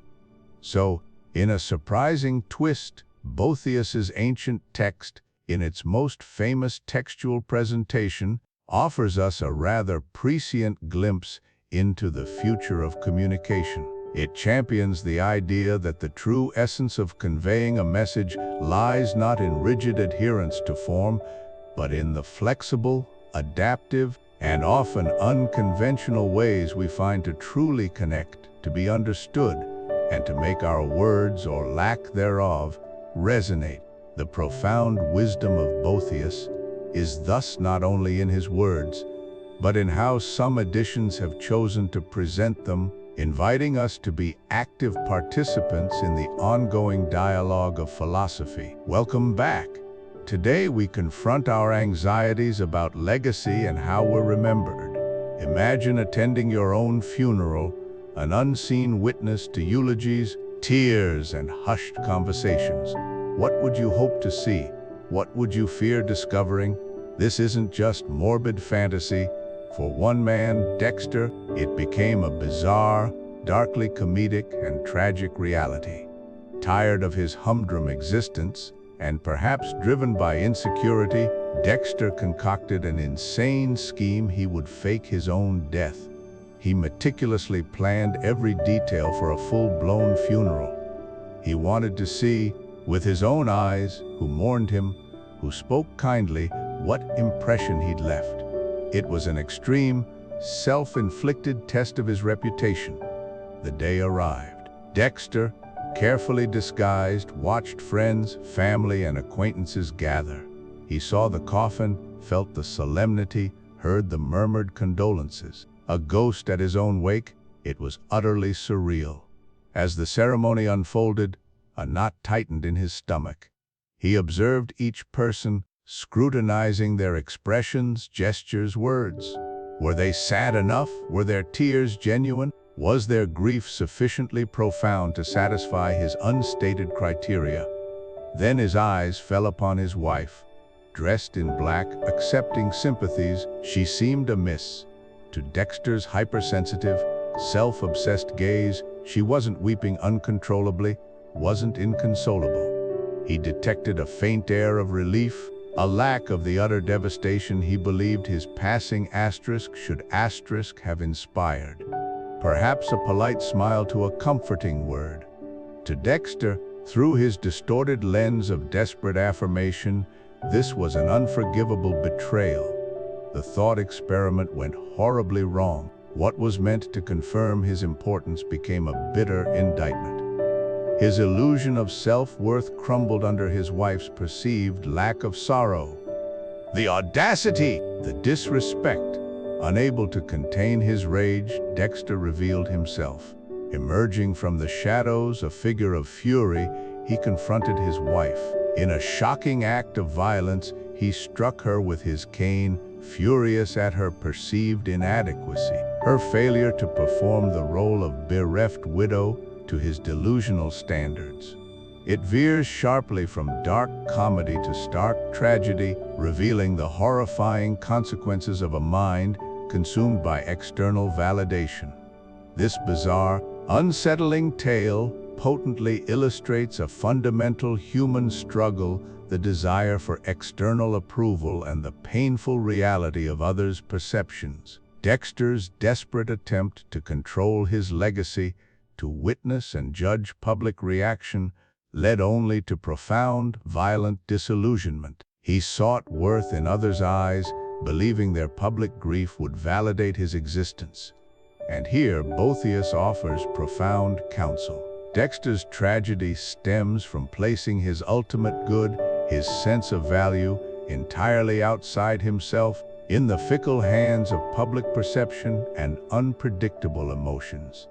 So, in a surprising twist, Boethius's ancient text, in its most famous textual presentation, offers us a rather prescient glimpse into the future of communication. It champions the idea that the true essence of conveying a message lies not in rigid adherence to form, but in the flexible, adaptive, and often unconventional ways we find to truly connect, to be understood, and to make our words, or lack thereof, resonate. The profound wisdom of Boethius is thus not only in his words, but in how some editions have chosen to present them, inviting us to be active participants in the ongoing dialogue of philosophy. Welcome back. Today we confront our anxieties about legacy and how we're remembered. Imagine attending your own funeral, an unseen witness to eulogies, tears, and hushed conversations. What would you hope to see? What would you fear discovering? This isn't just morbid fantasy. For one man, Dexter, it became a bizarre, darkly comedic and tragic reality. Tired of his humdrum existence, and perhaps driven by insecurity, Dexter concocted an insane scheme he would fake his own death. He meticulously planned every detail for a full-blown funeral. He wanted to see, with his own eyes, who mourned him, who spoke kindly, what impression he'd left. It was an extreme, self-inflicted test of his reputation. The day arrived. Dexter, carefully disguised, watched friends, family, and acquaintances gather. He saw the coffin, felt the solemnity, heard the murmured condolences. A ghost at his own wake, it was utterly surreal. As the ceremony unfolded, a knot tightened in his stomach. He observed each person, scrutinizing their expressions, gestures, words. Were they sad enough? Were their tears genuine? Was their grief sufficiently profound to satisfy his unstated criteria? Then his eyes fell upon his wife. Dressed in black, accepting sympathies, she seemed amiss. To Dexter's hypersensitive, self-obsessed gaze, she wasn't weeping uncontrollably, wasn't inconsolable. He detected a faint air of relief, a lack of the utter devastation he believed his passing should have inspired. Perhaps a polite smile to a comforting word. To Dexter, through his distorted lens of desperate affirmation, this was an unforgivable betrayal. The thought experiment went horribly wrong. What was meant to confirm his importance became a bitter indictment. His illusion of self-worth crumbled under his wife's perceived lack of sorrow. The audacity, the disrespect. Unable to contain his rage, Dexter revealed himself. Emerging from the shadows, a figure of fury, he confronted his wife. In a shocking act of violence, he struck her with his cane, furious at her perceived inadequacy, her failure to perform the role of bereft widow to his delusional standards. It veers sharply from dark comedy to stark tragedy, revealing the horrifying consequences of a mind consumed by external validation. This bizarre, unsettling tale potently illustrates a fundamental human struggle, the desire for external approval and the painful reality of others' perceptions. Dexter's desperate attempt to control his legacy, to witness and judge public reaction, led only to profound, violent disillusionment. He sought worth in others' eyes, believing their public grief would validate his existence. And here, Boethius offers profound counsel. Dexter's tragedy stems from placing his ultimate good, his sense of value, entirely outside himself, in the fickle hands of public perception and unpredictable emotions.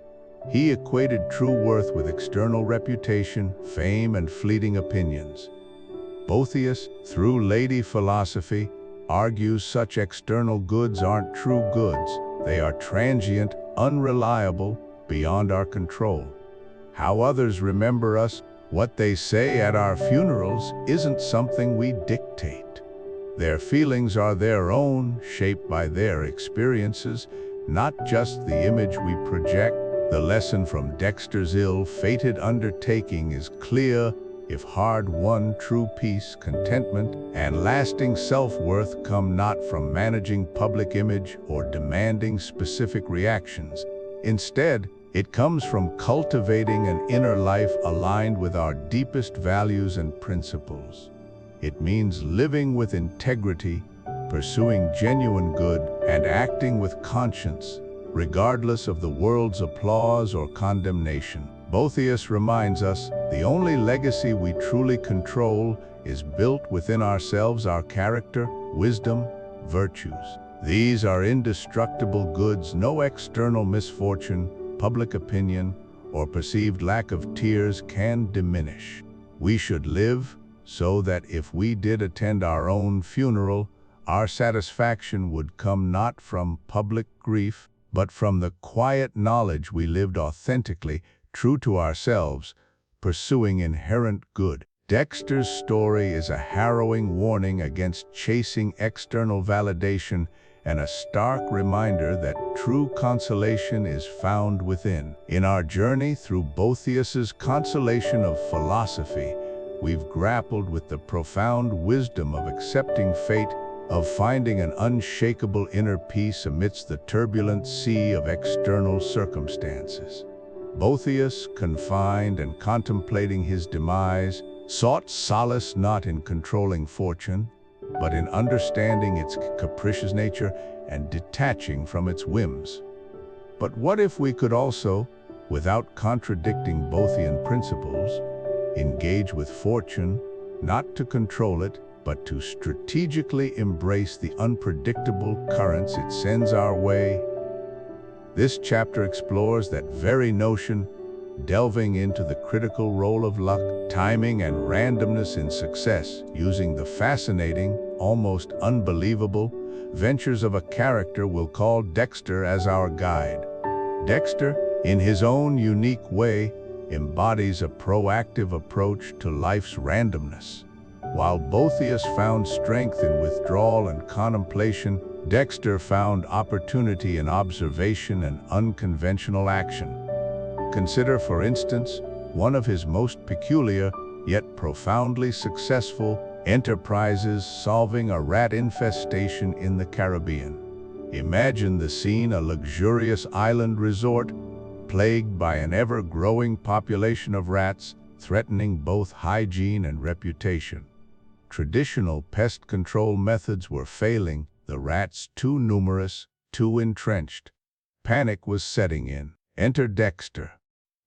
He equated true worth with external reputation, fame, and fleeting opinions. Boethius, through Lady Philosophy, argues such external goods aren't true goods. They are transient, unreliable, beyond our control. How others remember us, what they say at our funerals, isn't something we dictate. Their feelings are their own, shaped by their experiences, not just the image we project. The lesson from Dexter's ill-fated undertaking is clear. If hard-won true peace, contentment, and lasting self-worth come not from managing public image or demanding specific reactions. Instead, it comes from cultivating an inner life aligned with our deepest values and principles. It means living with integrity, pursuing genuine good, and acting with conscience, regardless of the world's applause or condemnation. Boethius reminds us, the only legacy we truly control is built within ourselves, our character, wisdom, virtues. These are indestructible goods no external misfortune, public opinion, or perceived lack of tears can diminish. We should live so that if we did attend our own funeral, our satisfaction would come not from public grief, but from the quiet knowledge we lived authentically, true to ourselves, pursuing inherent good. Dexter's story is a harrowing warning against chasing external validation and a stark reminder that true consolation is found within. In our journey through Boethius's Consolation of Philosophy, we've grappled with the profound wisdom of accepting fate, of finding an unshakable inner peace amidst the turbulent sea of external circumstances. Boethius, confined and contemplating his demise, sought solace not in controlling fortune, but in understanding its capricious nature and detaching from its whims. But what if we could also, without contradicting Boethian principles, engage with fortune, not to control it, but to strategically embrace the unpredictable currents it sends our way? This chapter explores that very notion, delving into the critical role of luck, timing, and randomness in success, using the fascinating, almost unbelievable, ventures of a character we'll call Dexter as our guide. Dexter, in his own unique way, embodies a proactive approach to life's randomness. While Boethius found strength in withdrawal and contemplation, Dexter found opportunity in observation and unconventional action. Consider, for instance, one of his most peculiar, yet profoundly successful, enterprises solving a rat infestation in the Caribbean. Imagine the scene: a luxurious island resort, plagued by an ever-growing population of rats, threatening both hygiene and reputation. Traditional pest control methods were failing, the rats too numerous, too entrenched. Panic was setting in. Enter Dexter.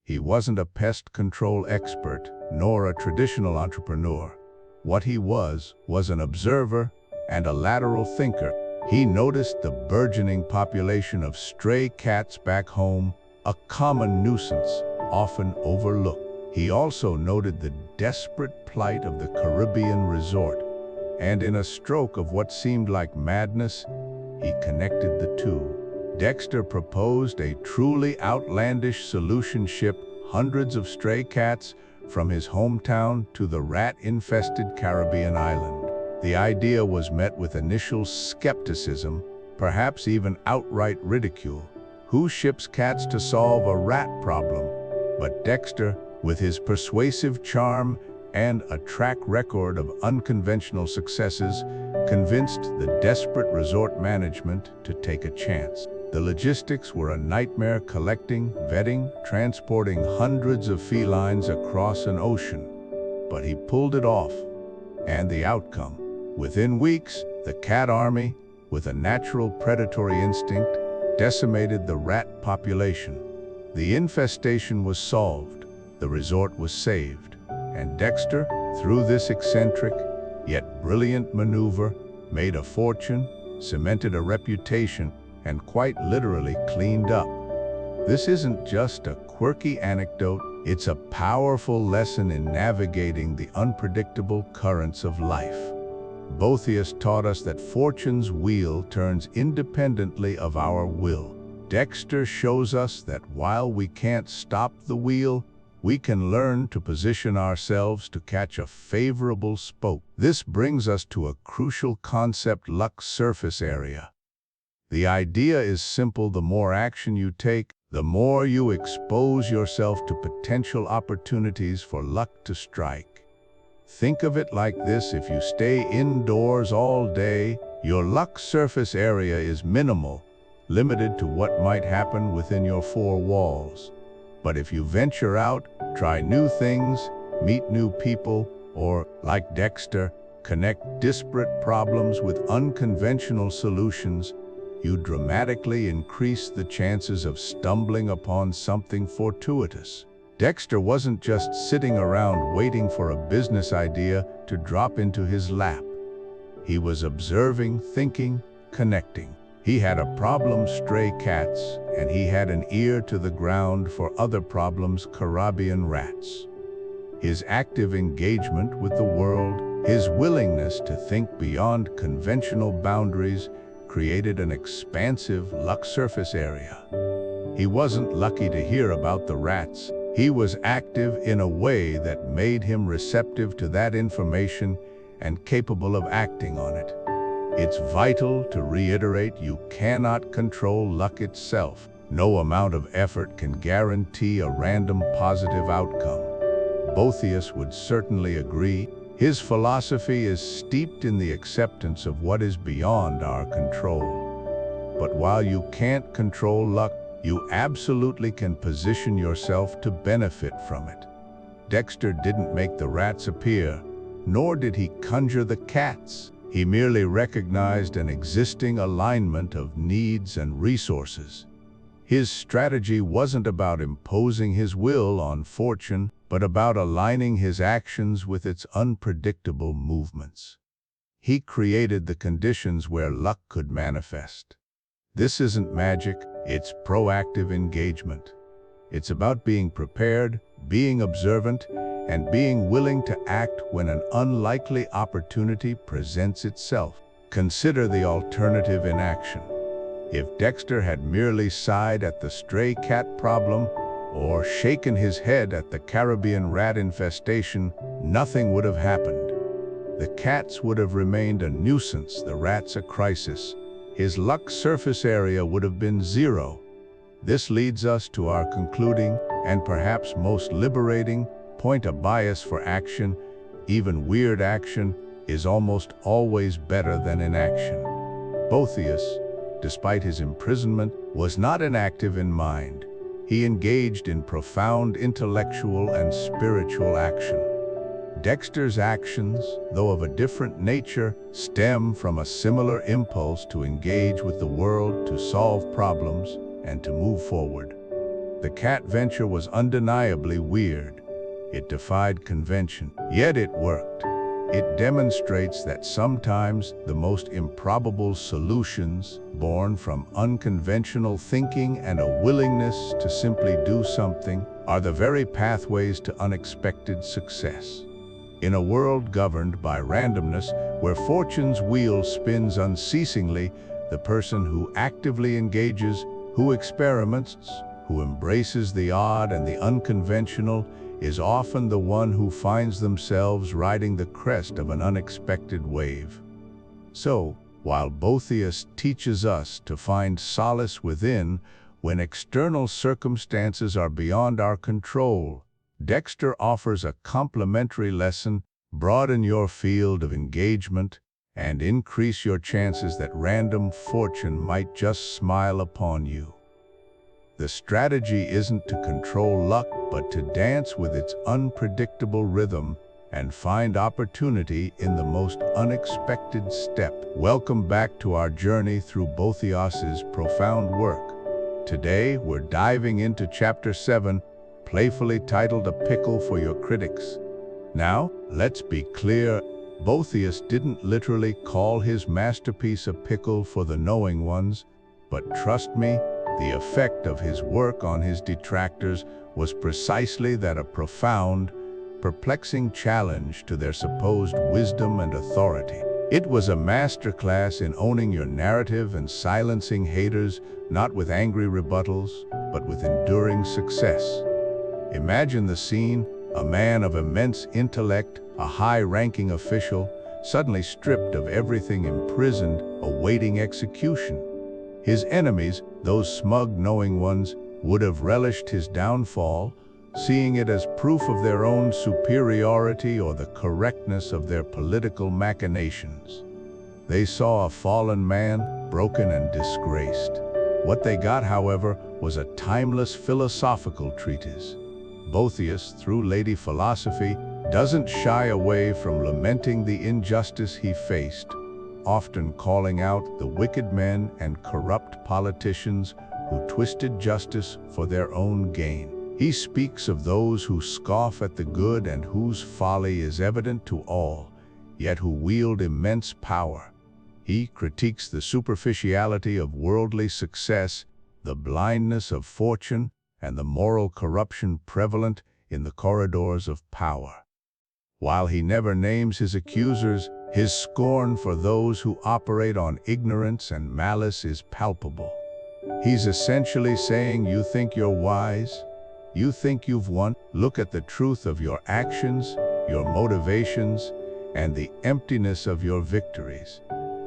He wasn't a pest control expert, nor a traditional entrepreneur. What he was an observer and a lateral thinker. He noticed the burgeoning population of stray cats back home, a common nuisance, often overlooked. He also noted the desperate plight of the Caribbean resort, and in a stroke of what seemed like madness, he connected the two. Dexter proposed a truly outlandish solution: ship hundreds of stray cats from his hometown to the rat-infested Caribbean island. The idea was met with initial skepticism, perhaps even outright ridicule. Who ships cats to solve a rat problem? But Dexter, with his persuasive charm and a track record of unconventional successes, convinced the desperate resort management to take a chance. The logistics were a nightmare: collecting, vetting, transporting hundreds of felines across an ocean. But he pulled it off. And the outcome? Within weeks, the cat army, with a natural predatory instinct, decimated the rat population. The infestation was solved, the resort was saved, and Dexter, through this eccentric, yet brilliant maneuver, made a fortune, cemented a reputation, and quite literally cleaned up. This isn't just a quirky anecdote, it's a powerful lesson in navigating the unpredictable currents of life. Boethius taught us that fortune's wheel turns independently of our will. Dexter shows us that while we can't stop the wheel, we can learn to position ourselves to catch a favorable spoke. This brings us to a crucial concept: luck surface area. The idea is simple: the more action you take, the more you expose yourself to potential opportunities for luck to strike. Think of it like this: if you stay indoors all day, your luck surface area is minimal, limited to what might happen within your four walls. But if you venture out, try new things, meet new people, or, like Dexter, connect disparate problems with unconventional solutions, you dramatically increase the chances of stumbling upon something fortuitous. Dexter wasn't just sitting around waiting for a business idea to drop into his lap. He was observing, thinking, connecting. He had a problem: stray cats, and he had an ear to the ground for other problems: Caribbean rats. His active engagement with the world, his willingness to think beyond conventional boundaries, created an expansive luck surface area. He wasn't lucky to hear about the rats. He was active in a way that made him receptive to that information and capable of acting on it. It's vital to reiterate you cannot control luck itself. No amount of effort can guarantee a random positive outcome. Boethius would certainly agree. His philosophy is steeped in the acceptance of what is beyond our control. But while you can't control luck, you absolutely can position yourself to benefit from it. Dexter didn't make the rats appear, nor did he conjure the cats. He merely recognized an existing alignment of needs and resources. His strategy wasn't about imposing his will on fortune, but about aligning his actions with its unpredictable movements. He created the conditions where luck could manifest. This isn't magic, it's proactive engagement. It's about being prepared, being observant, and being willing to act when an unlikely opportunity presents itself. Consider the alternative in action. If Dexter had merely sighed at the stray cat problem or shaken his head at the Caribbean rat infestation, nothing would have happened. The cats would have remained a nuisance, the rats a crisis. His luck surface area would have been zero. This leads us to our concluding, and perhaps most liberating, point: a bias for action, even weird action, is almost always better than inaction. Boethius, despite his imprisonment, was not inactive in mind. He engaged in profound intellectual and spiritual action. Dexter's actions, though of a different nature, stem from a similar impulse to engage with the world, to solve problems, and to move forward. The cat venture was undeniably weird. It defied convention, yet it worked. It demonstrates that sometimes the most improbable solutions, born from unconventional thinking and a willingness to simply do something, are the very pathways to unexpected success. In a world governed by randomness, where fortune's wheel spins unceasingly, the person who actively engages, who experiments, who embraces the odd and the unconventional, is often the one who finds themselves riding the crest of an unexpected wave. So, while Boethius teaches us to find solace within when external circumstances are beyond our control, Dexter offers a complementary lesson: broaden your field of engagement and increase your chances that random fortune might just smile upon you. The strategy isn't to control luck, but to dance with its unpredictable rhythm and find opportunity in the most unexpected step. Welcome back to our journey through Boethius's profound work. Today, we're diving into Chapter 7, playfully titled "A Pickle for Your Critics." Now, let's be clear, Boethius didn't literally call his masterpiece a pickle for the knowing ones, but trust me, the effect of his work on his detractors was precisely that: a profound, perplexing challenge to their supposed wisdom and authority. It was a masterclass in owning your narrative and silencing haters, not with angry rebuttals, but with enduring success. Imagine the scene: a man of immense intellect, a high-ranking official, suddenly stripped of everything, imprisoned, awaiting execution. His enemies, those smug knowing ones, would have relished his downfall, seeing it as proof of their own superiority or the correctness of their political machinations. They saw a fallen man, broken and disgraced. What they got, however, was a timeless philosophical treatise. Boethius, through Lady Philosophy, doesn't shy away from lamenting the injustice he faced, often calling out the wicked men and corrupt politicians who twisted justice for their own gain. He speaks of those who scoff at the good and whose folly is evident to all, yet who wield immense power. He critiques the superficiality of worldly success, the blindness of fortune, and the moral corruption prevalent in the corridors of power. While he never names his accusers, his scorn for those who operate on ignorance and malice is palpable. He's essentially saying, you think you're wise? You think you've won? Look at the truth of your actions, your motivations, and the emptiness of your victories.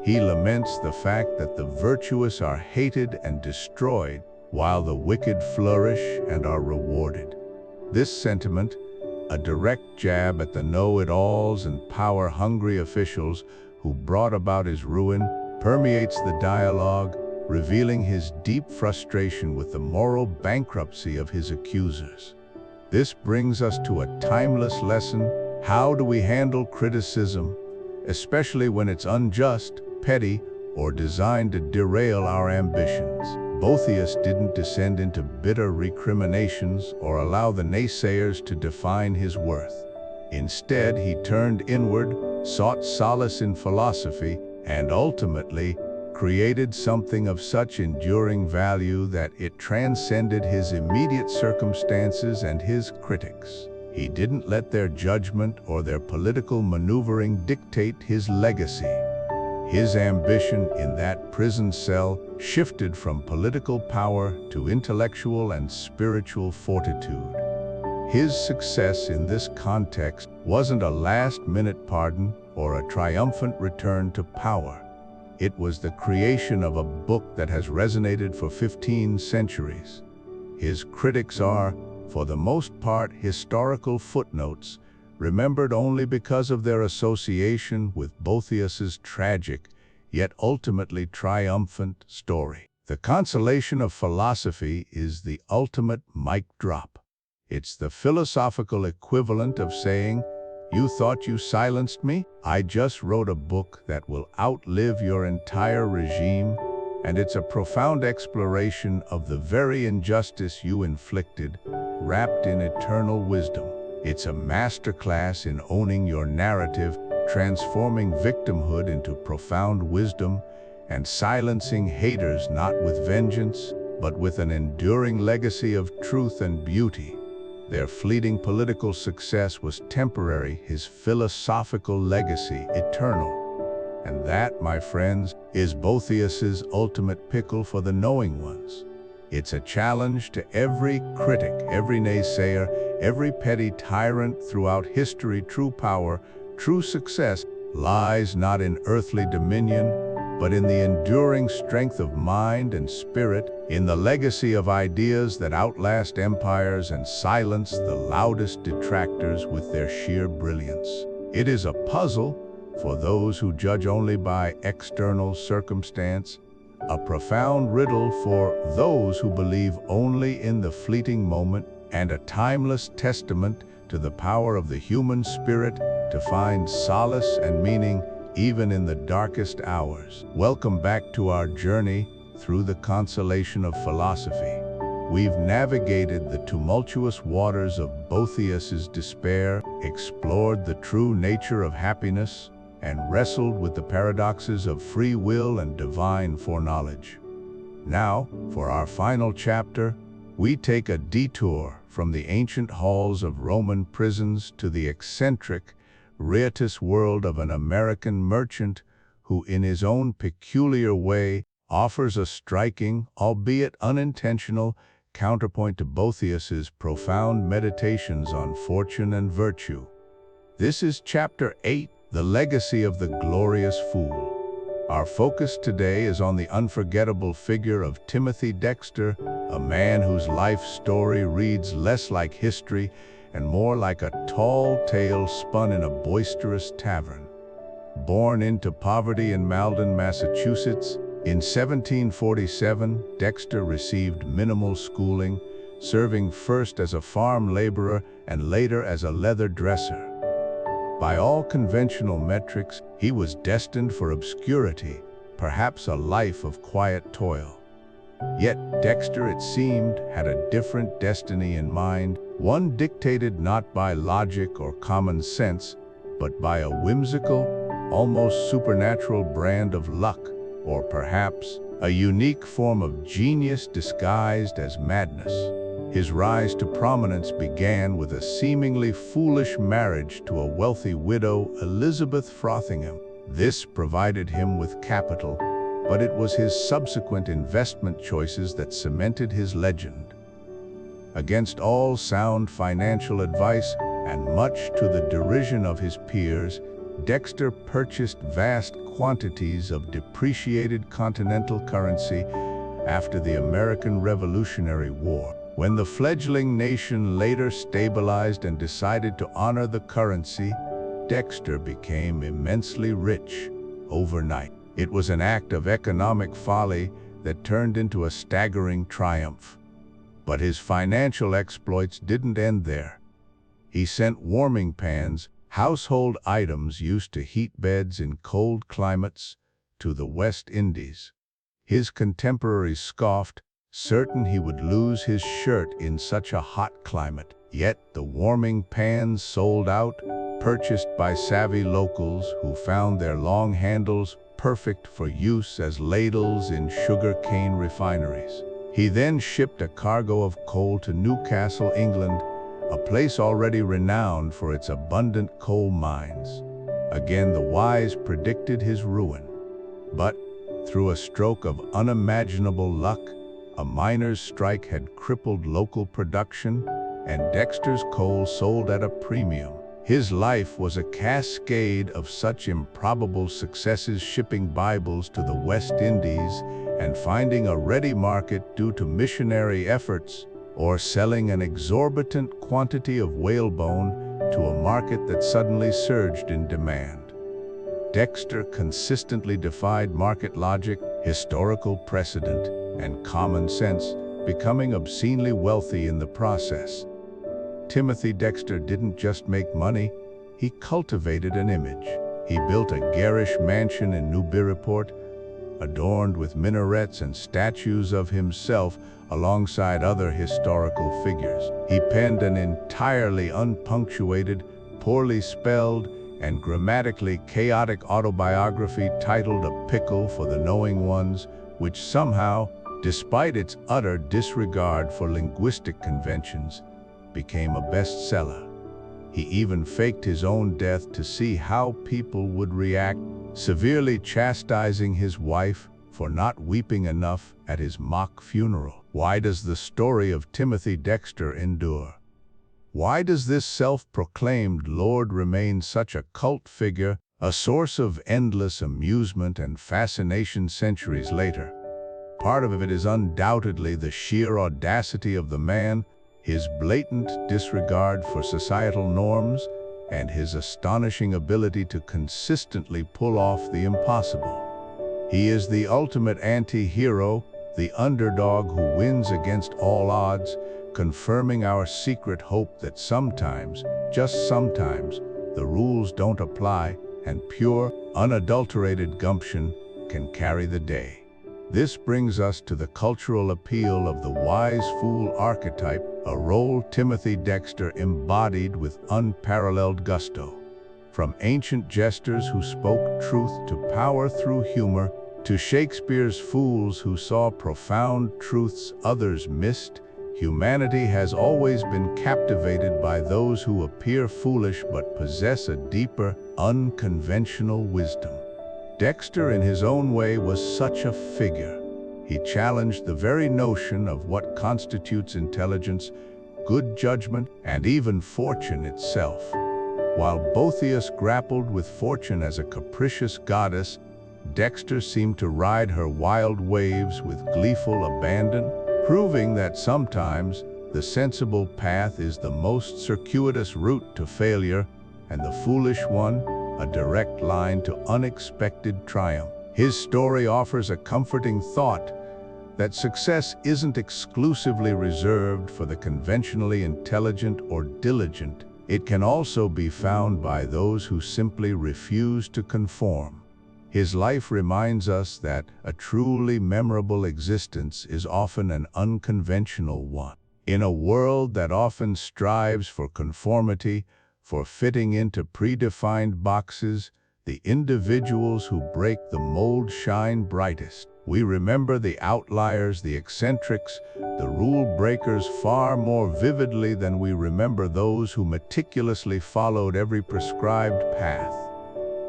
He laments the fact that the virtuous are hated and destroyed, while the wicked flourish and are rewarded. This sentiment, a direct jab at the know-it-alls and power-hungry officials who brought about his ruin, permeates the dialogue, revealing his deep frustration with the moral bankruptcy of his accusers. This brings us to a timeless lesson. How do we handle criticism, especially when it's unjust, petty, or designed to derail our ambitions? Boethius didn't descend into bitter recriminations or allow the naysayers to define his worth. Instead, he turned inward, sought solace in philosophy, and ultimately created something of such enduring value that it transcended his immediate circumstances and his critics. He didn't let their judgment or their political maneuvering dictate his legacy. His ambition in that prison cell shifted from political power to intellectual and spiritual fortitude. His success in this context wasn't a last-minute pardon or a triumphant return to power. It was the creation of a book that has resonated for 15 centuries. His critics are, for the most part, historical footnotes, remembered only because of their association with Boethius's tragic, yet ultimately triumphant story. The Consolation of Philosophy is the ultimate mic drop. It's the philosophical equivalent of saying, "You thought you silenced me? I just wrote a book that will outlive your entire regime," and it's a profound exploration of the very injustice you inflicted, wrapped in eternal wisdom. It's a masterclass in owning your narrative, transforming victimhood into profound wisdom, and silencing haters not with vengeance, but with an enduring legacy of truth and beauty. Their fleeting political success was temporary, his philosophical legacy eternal. And that, my friends, is Boethius's ultimate pickle for the knowing ones. It's a challenge to every critic, every naysayer, every petty tyrant throughout history. True power, true success lies not in earthly dominion, but in the enduring strength of mind and spirit, in the legacy of ideas that outlast empires and silence the loudest detractors with their sheer brilliance. It is a puzzle for those who judge only by external circumstance, a profound riddle for those who believe only in the fleeting moment, and a timeless testament to the power of the human spirit to find solace and meaning even in the darkest hours. Welcome back to our journey through the Consolation of Philosophy. We've navigated the tumultuous waters of Boethius's despair, explored the true nature of happiness, and wrestled with the paradoxes of free will and divine foreknowledge. Now, for our final chapter, we take a detour from the ancient halls of Roman prisons to the eccentric, riotous world of an American merchant who, in his own peculiar way, offers a striking, albeit unintentional, counterpoint to Boethius's profound meditations on fortune and virtue. This is Chapter 8, The Legacy of the Glorious Fool. Our focus today is on the unforgettable figure of Timothy Dexter, a man whose life story reads less like history and more like a tall tale spun in a boisterous tavern. Born into poverty in Malden, Massachusetts, in 1747, Dexter received minimal schooling, serving first as a farm laborer and later as a leather dresser. By all conventional metrics, he was destined for obscurity, perhaps a life of quiet toil. Yet Dexter, it seemed, had a different destiny in mind, one dictated not by logic or common sense, but by a whimsical, almost supernatural brand of luck, or perhaps a unique form of genius disguised as madness. His rise to prominence began with a seemingly foolish marriage to a wealthy widow, Elizabeth Frothingham. This provided him with capital, but it was his subsequent investment choices that cemented his legend. Against all sound financial advice, and much to the derision of his peers, Dexter purchased vast quantities of depreciated continental currency after the American Revolutionary War. When the fledgling nation later stabilized and decided to honor the currency, Dexter became immensely rich overnight. It was an act of economic folly that turned into a staggering triumph. But his financial exploits didn't end there. He sent warming pans, household items used to heat beds in cold climates, to the West Indies. His contemporaries scoffed, certain he would lose his shirt in such a hot climate. Yet the warming pans sold out, purchased by savvy locals who found their long handles perfect for use as ladles in sugar-cane refineries. He then shipped a cargo of coal to Newcastle, England, a place already renowned for its abundant coal mines. Again, the wise predicted his ruin. But, through a stroke of unimaginable luck, a miners' strike had crippled local production, and Dexter's coal sold at a premium. His life was a cascade of such improbable successes, shipping Bibles to the West Indies and finding a ready market due to missionary efforts, or selling an exorbitant quantity of whalebone to a market that suddenly surged in demand. Dexter consistently defied market logic, historical precedent, and common sense, becoming obscenely wealthy in the process. Timothy Dexter didn't just make money, he cultivated an image. He built a garish mansion in Newburyport, adorned with minarets and statues of himself alongside other historical figures. He penned an entirely unpunctuated, poorly spelled, and grammatically chaotic autobiography titled A Pickle for the Knowing Ones, which somehow, despite its utter disregard for linguistic conventions, became a bestseller. He even faked his own death to see how people would react, severely chastising his wife for not weeping enough at his mock funeral. Why does the story of Timothy Dexter endure? Why does this self-proclaimed lord remain such a cult figure, a source of endless amusement and fascination centuries later? Part of it is undoubtedly the sheer audacity of the man, his blatant disregard for societal norms, and his astonishing ability to consistently pull off the impossible. He is the ultimate anti-hero, the underdog who wins against all odds, confirming our secret hope that sometimes, just sometimes, the rules don't apply and pure, unadulterated gumption can carry the day. This brings us to the cultural appeal of the wise fool archetype, a role Timothy Dexter embodied with unparalleled gusto. From ancient jesters who spoke truth to power through humor, to Shakespeare's fools who saw profound truths others missed, humanity has always been captivated by those who appear foolish but possess a deeper, unconventional wisdom. Dexter, in his own way, was such a figure. He challenged the very notion of what constitutes intelligence, good judgment, and even fortune itself. While Boethius grappled with fortune as a capricious goddess, Dexter seemed to ride her wild waves with gleeful abandon, proving that sometimes the sensible path is the most circuitous route to failure, and the foolish one, a direct line to unexpected triumph. His story offers a comforting thought that success isn't exclusively reserved for the conventionally intelligent or diligent. It can also be found by those who simply refuse to conform. His life reminds us that a truly memorable existence is often an unconventional one. In a world that often strives for conformity, for fitting into predefined boxes, the individuals who break the mold shine brightest. We remember the outliers, the eccentrics, the rule breakers far more vividly than we remember those who meticulously followed every prescribed path.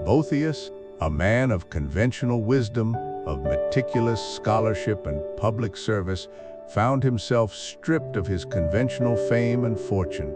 Boethius, a man of conventional wisdom, of meticulous scholarship and public service, found himself stripped of his conventional fame and fortune.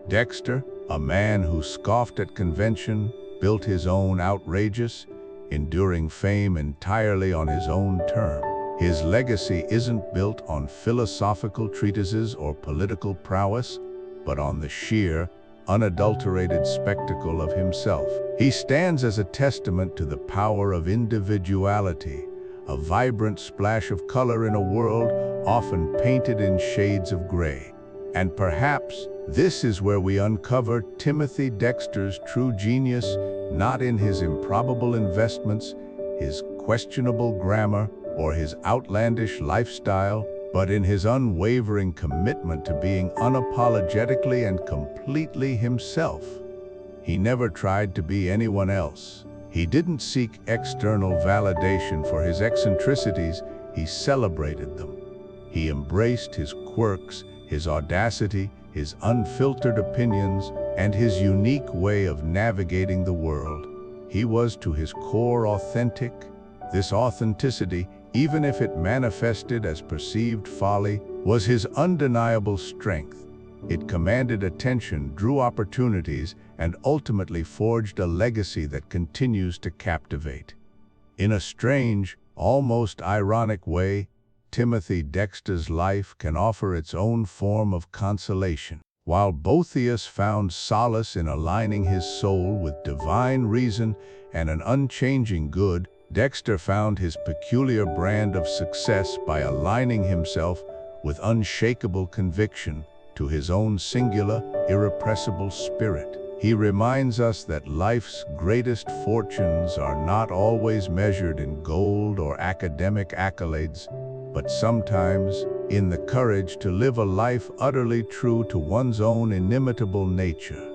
Dexter, a man who scoffed at convention, built his own outrageous, enduring fame entirely on his own terms. His legacy isn't built on philosophical treatises or political prowess, but on the sheer, unadulterated spectacle of himself. He stands as a testament to the power of individuality, a vibrant splash of color in a world often painted in shades of gray. And perhaps this is where we uncover Timothy Dexter's true genius, not in his improbable investments, his questionable grammar, or his outlandish lifestyle, but in his unwavering commitment to being unapologetically and completely himself. He never tried to be anyone else. He didn't seek external validation for his eccentricities, he celebrated them. He embraced his quirks, his audacity, his unfiltered opinions, and his unique way of navigating the world. He was to his core authentic. This authenticity, even if it manifested as perceived folly, was his undeniable strength. It commanded attention, drew opportunities, and ultimately forged a legacy that continues to captivate. In a strange, almost ironic way, Timothy Dexter's life can offer its own form of consolation. While Boethius found solace in aligning his soul with divine reason and an unchanging good, Dexter found his peculiar brand of success by aligning himself with unshakable conviction to his own singular, irrepressible spirit. He reminds us that life's greatest fortunes are not always measured in gold or academic accolades, but sometimes in the courage to live a life utterly true to one's own inimitable nature.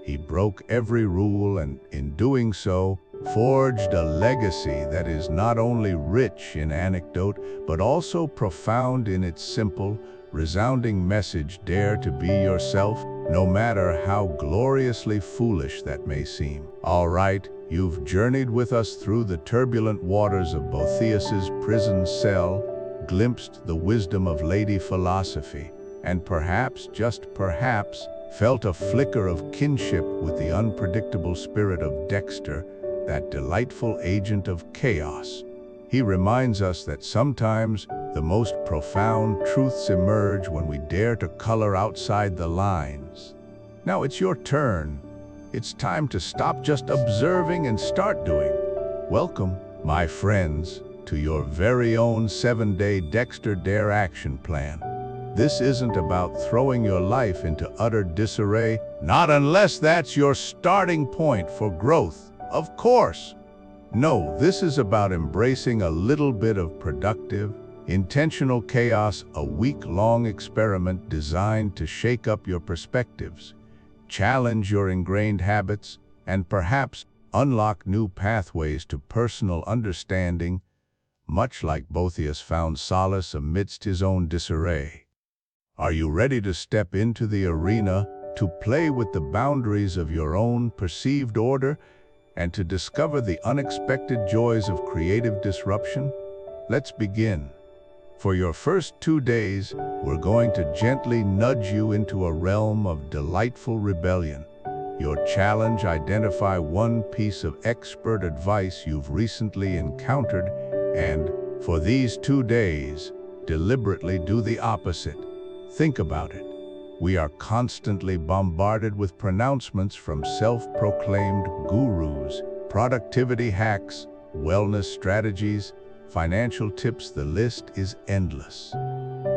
He broke every rule and, in doing so, forged a legacy that is not only rich in anecdote, but also profound in its simple, resounding message: dare to be yourself, no matter how gloriously foolish that may seem. All right, you've journeyed with us through the turbulent waters of Boethius's prison cell, glimpsed the wisdom of Lady Philosophy, and perhaps, just perhaps, felt a flicker of kinship with the unpredictable spirit of Dexter, that delightful agent of chaos. He reminds us that sometimes the most profound truths emerge when we dare to color outside the lines. Now it's your turn. It's time to stop just observing and start doing. Welcome, my friends, to your very own 7-day Dexter Dare action plan. This isn't about throwing your life into utter disarray, not unless that's your starting point for growth, of course. No, this is about embracing a little bit of productive, intentional chaos, a week-long experiment designed to shake up your perspectives, challenge your ingrained habits, and perhaps unlock new pathways to personal understanding, much like Boethius found solace amidst his own disarray. Are you ready to step into the arena, to play with the boundaries of your own perceived order, and to discover the unexpected joys of creative disruption? Let's begin. For your first 2 days, we're going to gently nudge you into a realm of delightful rebellion. Your challenge: identify one piece of expert advice you've recently encountered, and, for these 2 days, deliberately do the opposite. Think about it. We are constantly bombarded with pronouncements from self-proclaimed gurus, productivity hacks, wellness strategies, financial tips. The list is endless.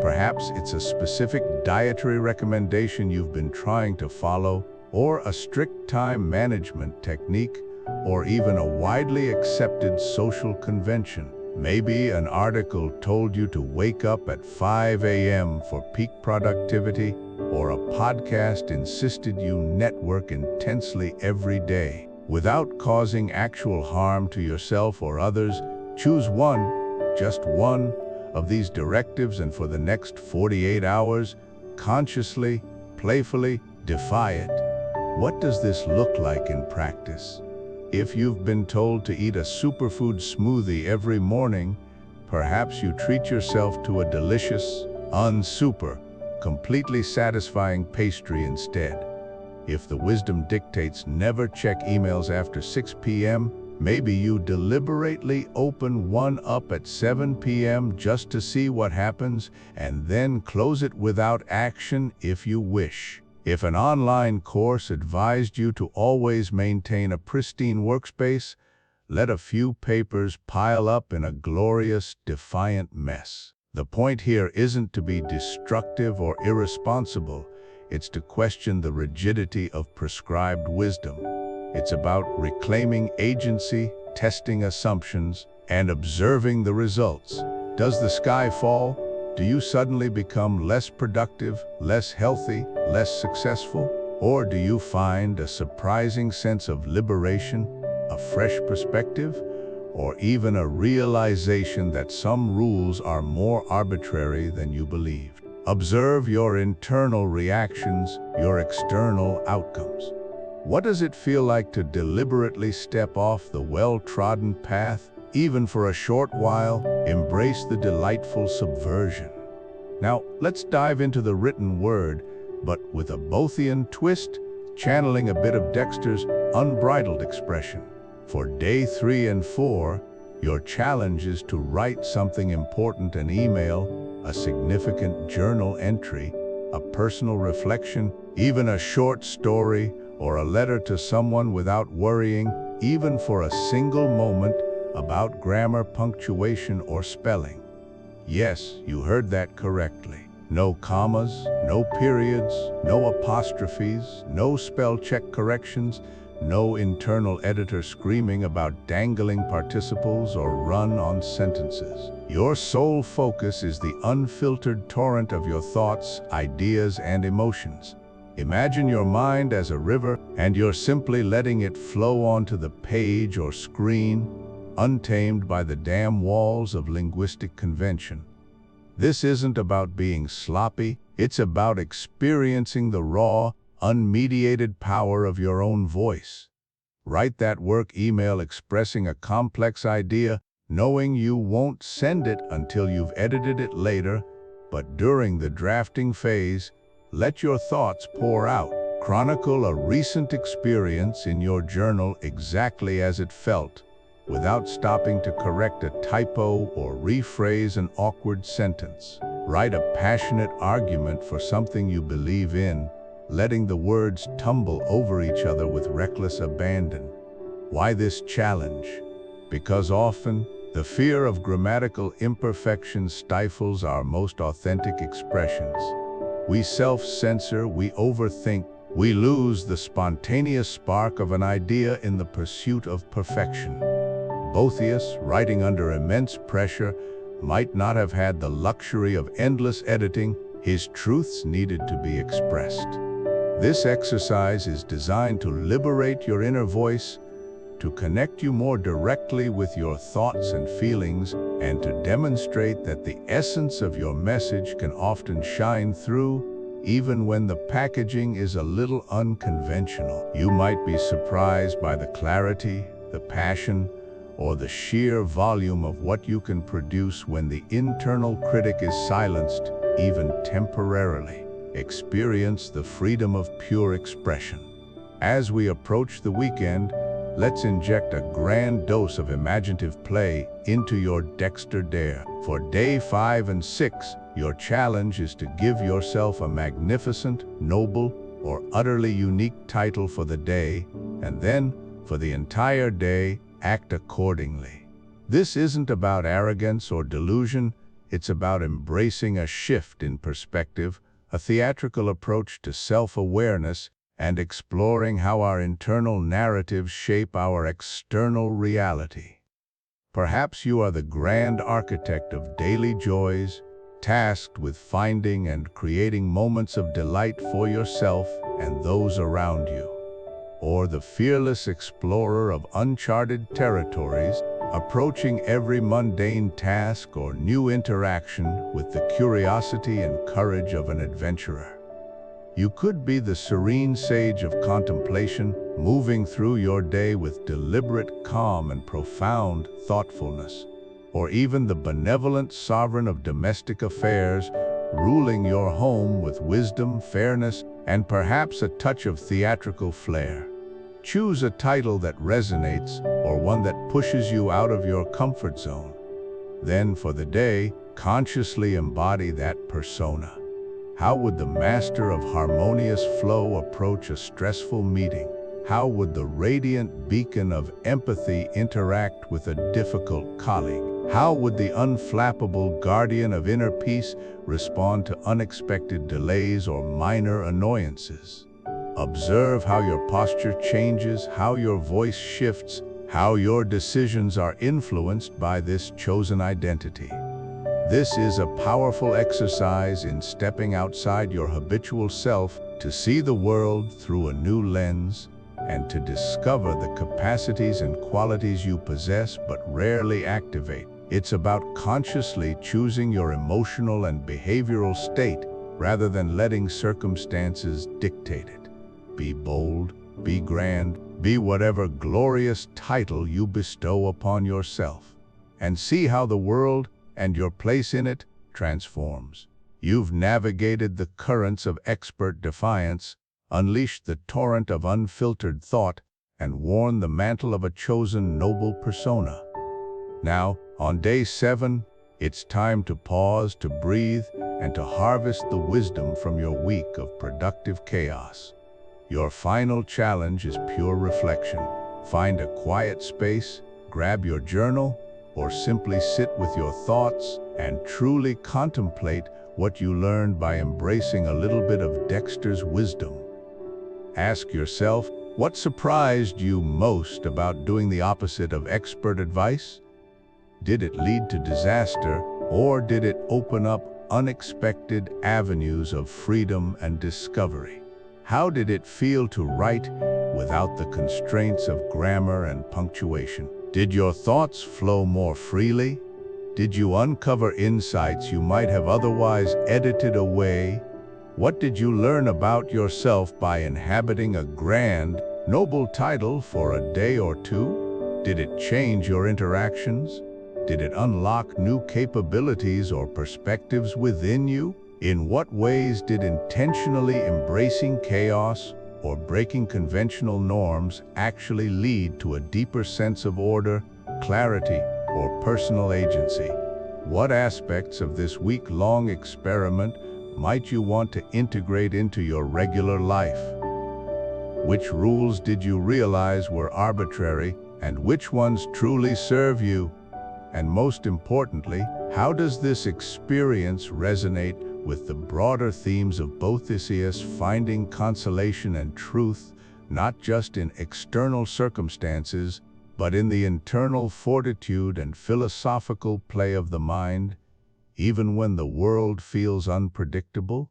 Perhaps it's a specific dietary recommendation you've been trying to follow, or a strict time management technique, or even a widely accepted social convention. Maybe an article told you to wake up at 5 a.m. for peak productivity, or a podcast insisted you network intensely every day. Without causing actual harm to yourself or others, choose one, just one, of these directives, and for the next 48 hours, consciously, playfully, defy it. What does this look like in practice? If you've been told to eat a superfood smoothie every morning, perhaps you treat yourself to a delicious, completely satisfying pastry instead. If the wisdom dictates never check emails after 6 p.m., Maybe you deliberately open one up at 7 p.m. just to see what happens, and then close it without action if you wish. If an online course advised you to always maintain a pristine workspace, let a few papers pile up in a glorious, defiant mess. The point here isn't to be destructive or irresponsible. It's to question the rigidity of prescribed wisdom. It's about reclaiming agency, testing assumptions, and observing the results. Does the sky fall? Do you suddenly become less productive, less healthy, less successful? Or do you find a surprising sense of liberation, a fresh perspective, or even a realization that some rules are more arbitrary than you believed? Observe your internal reactions, your external outcomes. What does it feel like to deliberately step off the well-trodden path, even for a short while? Embrace the delightful subversion. Now, let's dive into the written word, but with a Boethian twist, channeling a bit of Dexter's unbridled expression. For day 3 and 4, your challenge is to write something important: an email, a significant journal entry, a personal reflection, even a short story, or a letter to someone without worrying, even for a single moment, about grammar, punctuation, or spelling. Yes, you heard that correctly. No commas, no periods, no apostrophes, no spell check corrections, no internal editor screaming about dangling participles or run-on sentences. Your sole focus is the unfiltered torrent of your thoughts, ideas, and emotions. Imagine your mind as a river, and you're simply letting it flow onto the page or screen, untamed by the dam walls of linguistic convention. This isn't about being sloppy, it's about experiencing the raw, unmediated power of your own voice. Write that work email expressing a complex idea, knowing you won't send it until you've edited it later, but during the drafting phase, let your thoughts pour out. Chronicle a recent experience in your journal exactly as it felt, without stopping to correct a typo or rephrase an awkward sentence. Write a passionate argument for something you believe in, letting the words tumble over each other with reckless abandon. Why this challenge? Because often, the fear of grammatical imperfection stifles our most authentic expressions. We self-censor, we overthink, we lose the spontaneous spark of an idea in the pursuit of perfection. Boethius, writing under immense pressure, might not have had the luxury of endless editing. His truths needed to be expressed. This exercise is designed to liberate your inner voice, to connect you more directly with your thoughts and feelings, and to demonstrate that the essence of your message can often shine through, even when the packaging is a little unconventional. You might be surprised by the clarity, the passion, or the sheer volume of what you can produce when the internal critic is silenced, even temporarily. Experience the freedom of pure expression. As we approach the weekend, let's inject a grand dose of imaginative play into your Dexter Dare. For day 5 and 6, your challenge is to give yourself a magnificent, noble, or utterly unique title for the day, and then, for the entire day, act accordingly. This isn't about arrogance or delusion, it's about embracing a shift in perspective, a theatrical approach to self-awareness, and exploring how our internal narratives shape our external reality. Perhaps you are the grand architect of daily joys, tasked with finding and creating moments of delight for yourself and those around you. Or the fearless explorer of uncharted territories, approaching every mundane task or new interaction with the curiosity and courage of an adventurer. You could be the serene sage of contemplation, moving through your day with deliberate calm and profound thoughtfulness, or even the benevolent sovereign of domestic affairs, ruling your home with wisdom, fairness, and perhaps a touch of theatrical flair. Choose a title that resonates or one that pushes you out of your comfort zone. Then, for the day, consciously embody that persona. How would the master of harmonious flow approach a stressful meeting? How would the radiant beacon of empathy interact with a difficult colleague? How would the unflappable guardian of inner peace respond to unexpected delays or minor annoyances? Observe how your posture changes, how your voice shifts, how your decisions are influenced by this chosen identity. This is a powerful exercise in stepping outside your habitual self to see the world through a new lens and to discover the capacities and qualities you possess but rarely activate. It's about consciously choosing your emotional and behavioral state rather than letting circumstances dictate it. Be bold, be grand, be whatever glorious title you bestow upon yourself, and see how the world and your place in it transforms. You've navigated the currents of expert defiance, unleashed the torrent of unfiltered thought, and worn the mantle of a chosen noble persona. Now, on day 7, it's time to pause, to breathe, and to harvest the wisdom from your week of productive chaos. Your final challenge is pure reflection. Find a quiet space, grab your journal, or simply sit with your thoughts and truly contemplate what you learned by embracing a little bit of Dexter's wisdom. Ask yourself, what surprised you most about doing the opposite of expert advice? Did it lead to disaster, or did it open up unexpected avenues of freedom and discovery? How did it feel to write without the constraints of grammar and punctuation? Did your thoughts flow more freely? Did you uncover insights you might have otherwise edited away? What did you learn about yourself by inhabiting a grand, noble title for a day or two? Did it change your interactions? Did it unlock new capabilities or perspectives within you? In what ways did intentionally embracing chaos or breaking conventional norms actually lead to a deeper sense of order, clarity, or personal agency? What aspects of this week-long experiment might you want to integrate into your regular life? Which rules did you realize were arbitrary, and which ones truly serve you? And most importantly, how does this experience resonate with the broader themes of Boethius finding consolation and truth, not just in external circumstances, but in the internal fortitude and philosophical play of the mind, even when the world feels unpredictable?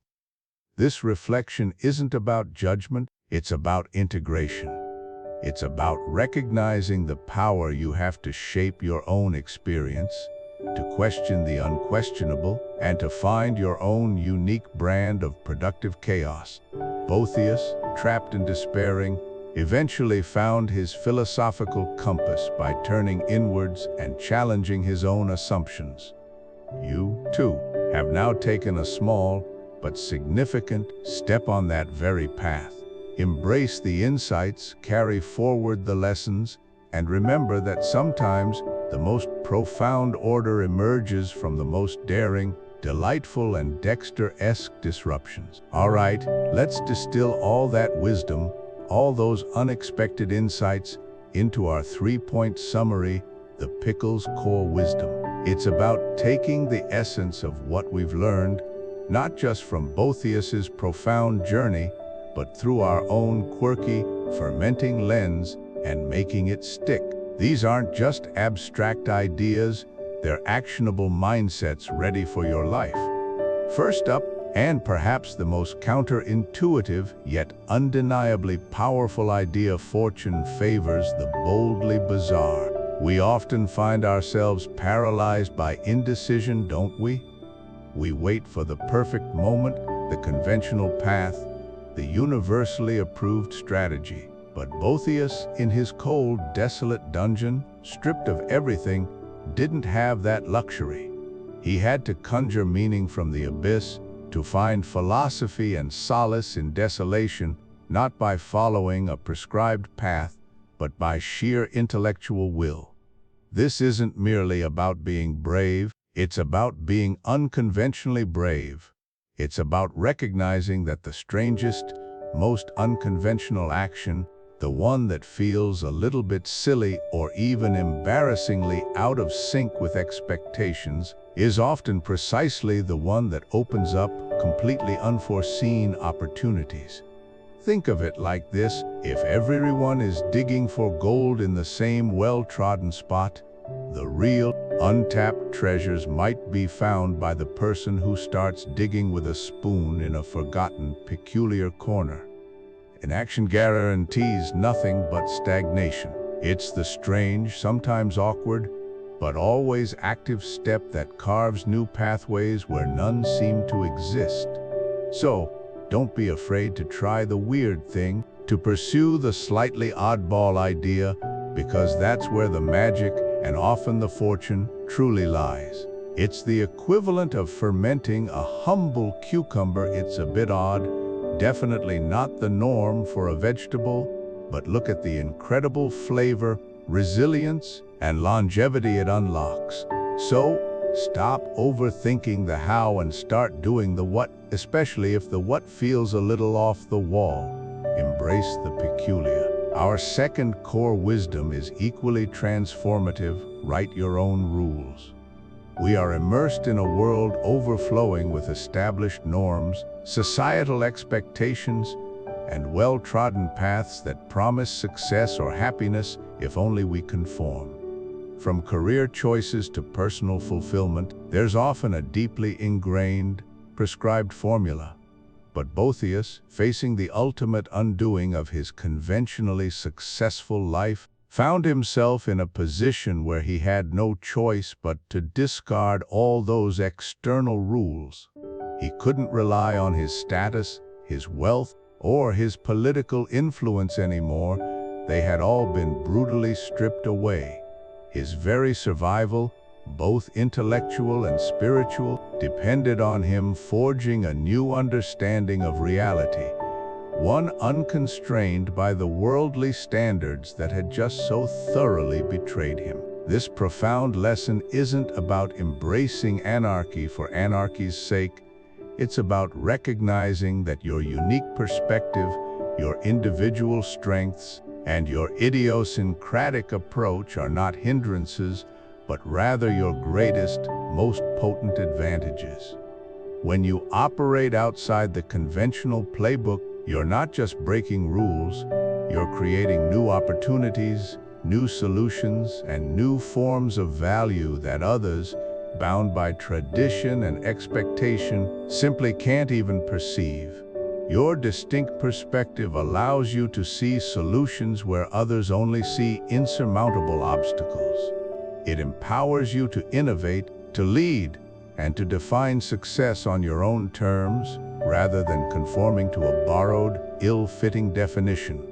This reflection isn't about judgment, it's about integration. It's about recognizing the power you have to shape your own experience, to question the unquestionable, and to find your own unique brand of productive chaos. Boethius, trapped and despairing, eventually found his philosophical compass by turning inwards and challenging his own assumptions. You, too, have now taken a small but significant step on that very path. Embrace the insights, carry forward the lessons, and remember that sometimes the most profound order emerges from the most daring, delightful, and Dexter-esque disruptions. All right, let's distill all that wisdom, all those unexpected insights, into our 3-point summary, the Pickle's Core Wisdom. It's about taking the essence of what we've learned, not just from Boethius's profound journey, but through our own quirky, fermenting lens and making it stick. These aren't just abstract ideas, they're actionable mindsets ready for your life. First up, and perhaps the most counterintuitive yet undeniably powerful idea, fortune favors the boldly bizarre. We often find ourselves paralyzed by indecision, don't we? We wait for the perfect moment, the conventional path, the universally approved strategy. But Boethius, in his cold, desolate dungeon, stripped of everything, didn't have that luxury. He had to conjure meaning from the abyss, to find philosophy and solace in desolation, not by following a prescribed path, but by sheer intellectual will. This isn't merely about being brave, it's about being unconventionally brave. It's about recognizing that the strangest, most unconventional action, the one that feels a little bit silly or even embarrassingly out of sync with expectations, is often precisely the one that opens up completely unforeseen opportunities. Think of it like this: if everyone is digging for gold in the same well-trodden spot, the real, untapped treasures might be found by the person who starts digging with a spoon in a forgotten, peculiar corner. Inaction guarantees nothing but stagnation. It's the strange, sometimes awkward, but always active step that carves new pathways where none seem to exist. So, don't be afraid to try the weird thing, to pursue the slightly oddball idea, because that's where the magic and often the fortune truly lies. It's the equivalent of fermenting a humble cucumber. It's a bit odd, definitely not the norm for a vegetable, but look at the incredible flavor, resilience, and longevity it unlocks. So, stop overthinking the how and start doing the what, especially if the what feels a little off the wall. Embrace the peculiar. Our second core wisdom is equally transformative: write your own rules. We are immersed in a world overflowing with established norms, societal expectations, and well-trodden paths that promise success or happiness if only we conform. From career choices to personal fulfillment, there's often a deeply ingrained, prescribed formula. But Boethius, facing the ultimate undoing of his conventionally successful life, found himself in a position where he had no choice but to discard all those external rules. He couldn't rely on his status, his wealth, or his political influence anymore. They had all been brutally stripped away. His very survival, both intellectual and spiritual, depended on him forging a new understanding of reality, one unconstrained by the worldly standards that had just so thoroughly betrayed him. This profound lesson isn't about embracing anarchy for anarchy's sake. It's about recognizing that your unique perspective, your individual strengths, and your idiosyncratic approach are not hindrances, but rather your greatest, most potent advantages. When you operate outside the conventional playbook, you're not just breaking rules, you're creating new opportunities, new solutions, and new forms of value that others, bound by tradition and expectation, simply can't even perceive. Your distinct perspective allows you to see solutions where others only see insurmountable obstacles. It empowers you to innovate, to lead, and to define success on your own terms, rather than conforming to a borrowed, ill-fitting definition.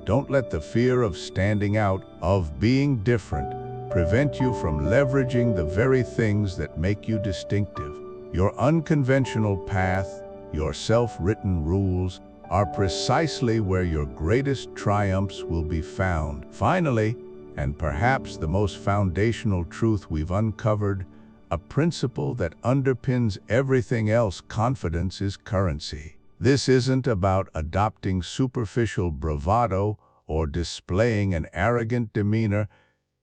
Don't let the fear of standing out, of being different, prevent you from leveraging the very things that make you distinctive. Your unconventional path, your self-written rules, are precisely where your greatest triumphs will be found. Finally, and perhaps the most foundational truth we've uncovered, a principle that underpins everything else: confidence is currency. This isn't about adopting superficial bravado or displaying an arrogant demeanor.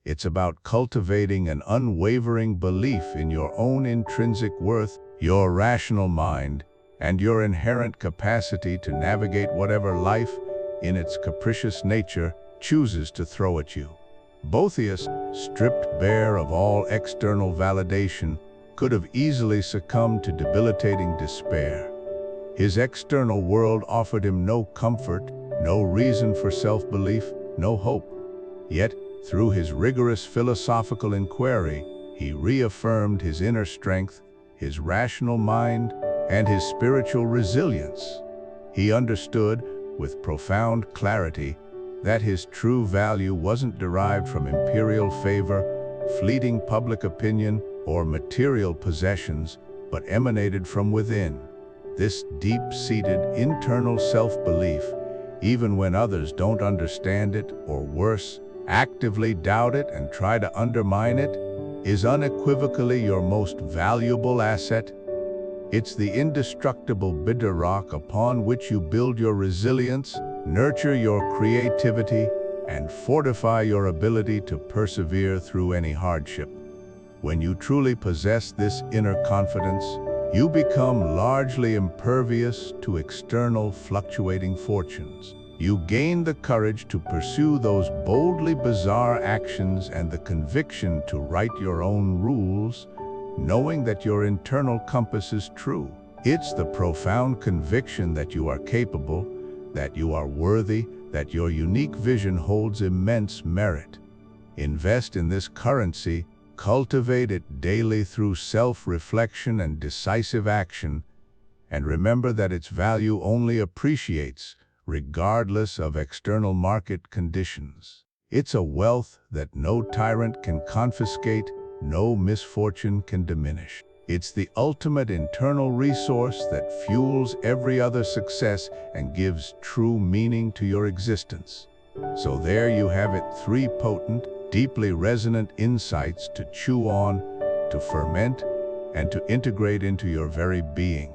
It's about cultivating an unwavering belief in your own intrinsic worth, your rational mind, and your inherent capacity to navigate whatever life, in its capricious nature, chooses to throw at you. Boethius, stripped bare of all external validation, could have easily succumbed to debilitating despair. His external world offered him no comfort, no reason for self-belief, no hope. Yet, through his rigorous philosophical inquiry, he reaffirmed his inner strength, his rational mind, and his spiritual resilience. He understood, with profound clarity, that his true value wasn't derived from imperial favor, fleeting public opinion, or material possessions, but emanated from within. This deep-seated internal self-belief, even when others don't understand it, or worse, actively doubt it and try to undermine it, is unequivocally your most valuable asset. It's the indestructible bedrock upon which you build your resilience, nurture your creativity, and fortify your ability to persevere through any hardship. When you truly possess this inner confidence, you become largely impervious to external fluctuating fortunes. You gain the courage to pursue those boldly bizarre actions and the conviction to write your own rules, knowing that your internal compass is true. It's the profound conviction that you are capable, that you are worthy, that your unique vision holds immense merit. Invest in this currency, cultivate it daily through self-reflection and decisive action, and remember that its value only appreciates, regardless of external market conditions. It's a wealth that no tyrant can confiscate, no misfortune can diminish. It's the ultimate internal resource that fuels every other success and gives true meaning to your existence. So there you have it, 3 potent, deeply resonant insights to chew on, to ferment, and to integrate into your very being.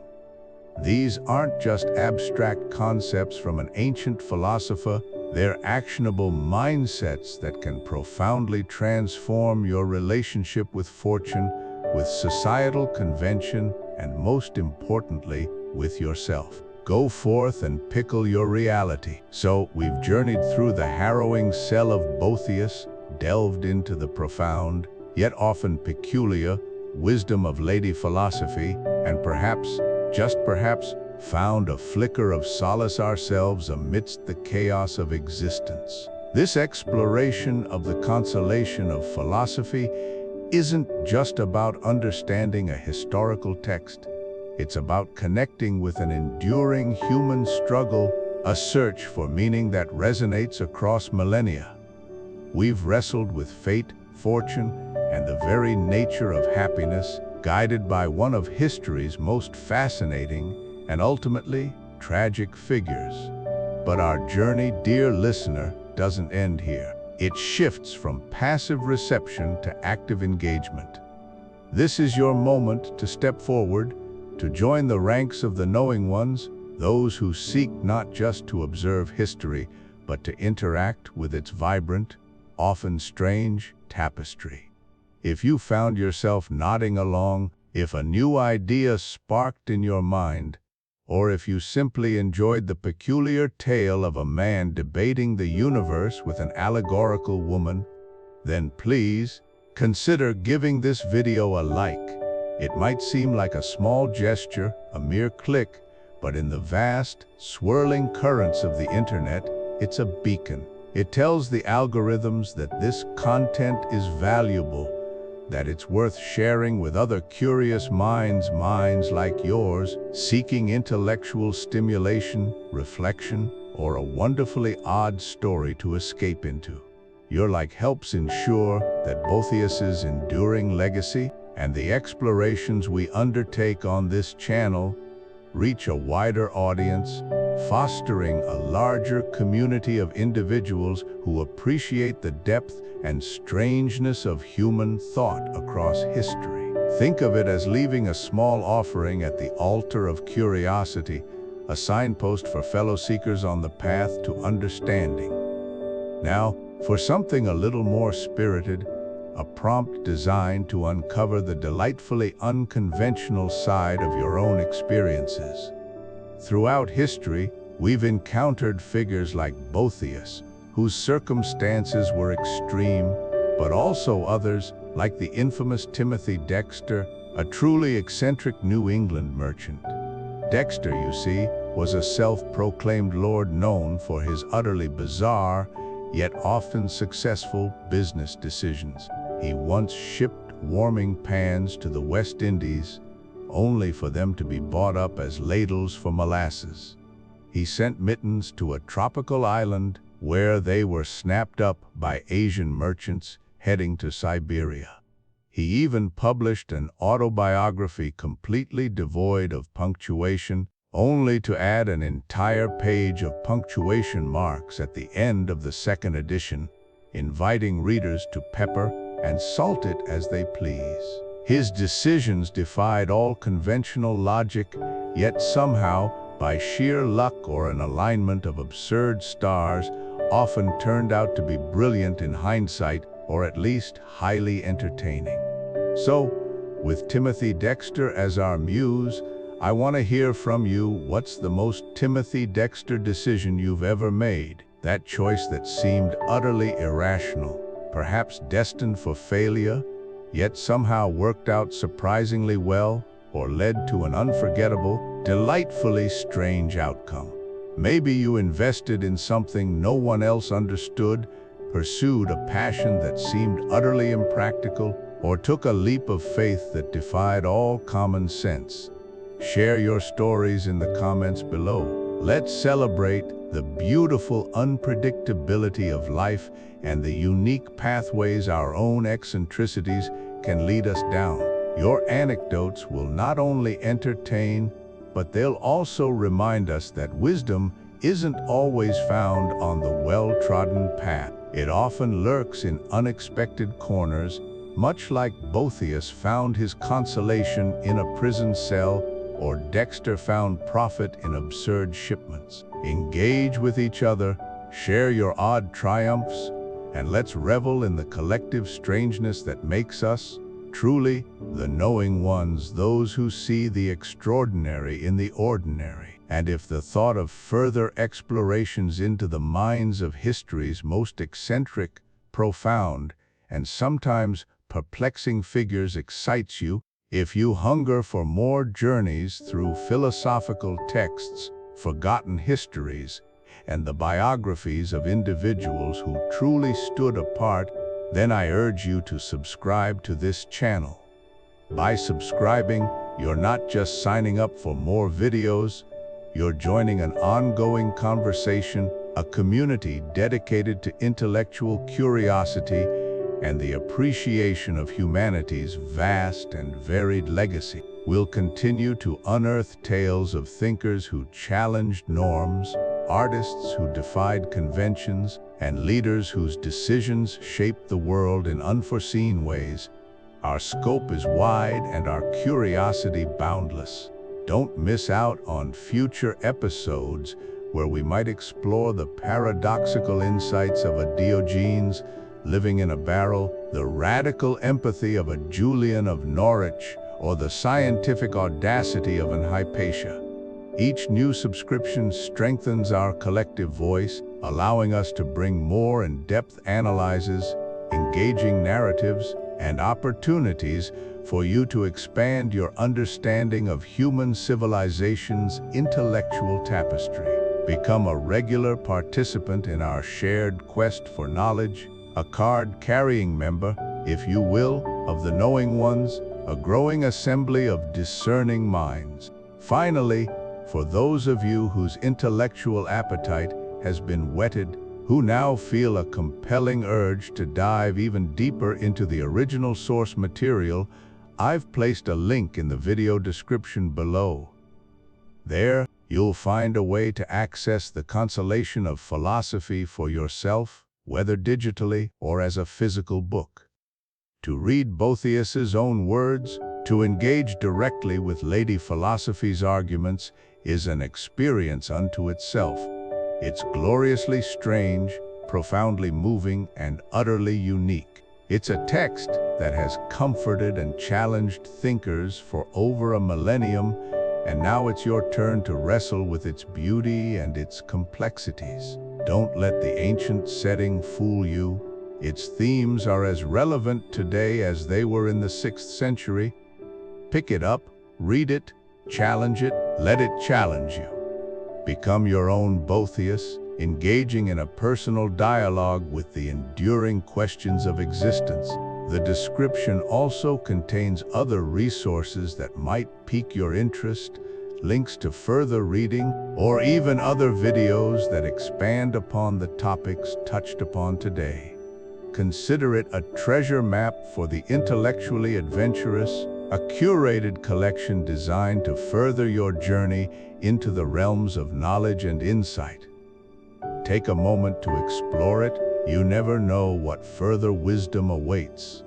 These aren't just abstract concepts from an ancient philosopher, they're actionable mindsets that can profoundly transform your relationship with fortune, with societal convention, and most importantly, with yourself. Go forth and pickle your reality. So, we've journeyed through the harrowing cell of Boethius, delved into the profound, yet often peculiar, wisdom of Lady Philosophy, and perhaps, just perhaps, found a flicker of solace ourselves amidst the chaos of existence. This exploration of the consolation of philosophy isn't just about understanding a historical text. It's about connecting with an enduring human struggle, a search for meaning that resonates across millennia. We've wrestled with fate, fortune, and the very nature of happiness, guided by one of history's most fascinating and ultimately tragic figures. But our journey, dear listener, doesn't end here. It shifts from passive reception to active engagement. This is your moment to step forward, to join the ranks of the knowing ones, those who seek not just to observe history, but to interact with its vibrant, often strange, tapestry. If you found yourself nodding along, if a new idea sparked in your mind, or if you simply enjoyed the peculiar tale of a man debating the universe with an allegorical woman, then please consider giving this video a like. It might seem like a small gesture, a mere click, but in the vast, swirling currents of the internet, it's a beacon. It tells the algorithms that this content is valuable, that it's worth sharing with other curious minds like yours, seeking intellectual stimulation, reflection, or a wonderfully odd story to escape into. Your like helps ensure that Boethius's enduring legacy and the explorations we undertake on this channel reach a wider audience, fostering a larger community of individuals who appreciate the depth and strangeness of human thought across history. Think of it as leaving a small offering at the altar of curiosity, a signpost for fellow seekers on the path to understanding. Now, for something a little more spirited, a prompt designed to uncover the delightfully unconventional side of your own experiences. Throughout history, we've encountered figures like Boethius, whose circumstances were extreme, but also others, like the infamous Timothy Dexter, a truly eccentric New England merchant. Dexter, you see, was a self-proclaimed lord known for his utterly bizarre, yet often successful business decisions. He once shipped warming pans to the West Indies, only for them to be bought up as ladles for molasses. He sent mittens to a tropical island where they were snapped up by Asian merchants heading to Siberia. He even published an autobiography completely devoid of punctuation, only to add an entire page of punctuation marks at the end of the second edition, inviting readers to pepper and salt it as they please. His decisions defied all conventional logic, yet somehow, by sheer luck or an alignment of absurd stars, often turned out to be brilliant in hindsight, or at least highly entertaining. So, with Timothy Dexter as our muse, I want to hear from you. What's the most Timothy Dexter decision you've ever made? That choice that seemed utterly irrational, perhaps destined for failure, yet somehow worked out surprisingly well, or led to an unforgettable, delightfully strange outcome. Maybe you invested in something no one else understood, pursued a passion that seemed utterly impractical, or took a leap of faith that defied all common sense. Share your stories in the comments below. Let's celebrate the beautiful unpredictability of life and the unique pathways our own eccentricities can lead us down. Your anecdotes will not only entertain, but they'll also remind us that wisdom isn't always found on the well-trodden path. It often lurks in unexpected corners, much like Boethius found his consolation in a prison cell, or Dexter found profit in absurd shipments. Engage with each other, share your odd triumphs, and let's revel in the collective strangeness that makes us, truly, the knowing ones, those who see the extraordinary in the ordinary. And if the thought of further explorations into the minds of history's most eccentric, profound, and sometimes perplexing figures excites you, if you hunger for more journeys through philosophical texts, forgotten histories, and the biographies of individuals who truly stood apart, then I urge you to subscribe to this channel. By subscribing, you're not just signing up for more videos, you're joining an ongoing conversation, a community dedicated to intellectual curiosity and the appreciation of humanity's vast and varied legacy. We'll continue to unearth tales of thinkers who challenged norms, artists who defied conventions, and leaders whose decisions shaped the world in unforeseen ways. Our scope is wide and our curiosity boundless. Don't miss out on future episodes where we might explore the paradoxical insights of a Diogenes living in a barrel, the radical empathy of a Julian of Norwich, or the scientific audacity of an Hypatia. Each new subscription strengthens our collective voice, allowing us to bring more in-depth analyses, engaging narratives, and opportunities for you to expand your understanding of human civilization's intellectual tapestry. Become a regular participant in our shared quest for knowledge, a card-carrying member, if you will, of the knowing ones, a growing assembly of discerning minds. Finally, for those of you whose intellectual appetite has been whetted, who now feel a compelling urge to dive even deeper into the original source material, I've placed a link in the video description below. There, you'll find a way to access the Consolation of Philosophy for yourself, whether digitally or as a physical book. To read Boethius's own words, to engage directly with Lady Philosophy's arguments, is an experience unto itself. It's gloriously strange, profoundly moving, and utterly unique. It's a text that has comforted and challenged thinkers for over a millennium, and now it's your turn to wrestle with its beauty and its complexities. Don't let the ancient setting fool you. Its themes are as relevant today as they were in the 6th century. Pick it up, read it, challenge it, let it challenge you. Become your own Boethius, engaging in a personal dialogue with the enduring questions of existence. The description also contains other resources that might pique your interest, links to further reading, or even other videos that expand upon the topics touched upon today. Consider it a treasure map for the intellectually adventurous, a curated collection designed to further your journey into the realms of knowledge and insight. Take a moment to explore it. You never know what further wisdom awaits.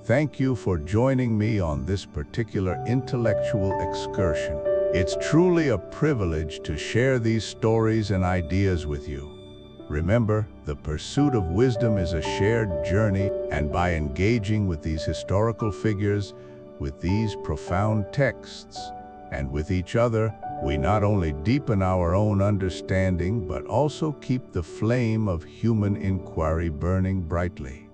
Thank you for joining me on this particular intellectual excursion. It's truly a privilege to share these stories and ideas with you. Remember, the pursuit of wisdom is a shared journey, and by engaging with these historical figures, with these profound texts, and with each other, we not only deepen our own understanding, but also keep the flame of human inquiry burning brightly.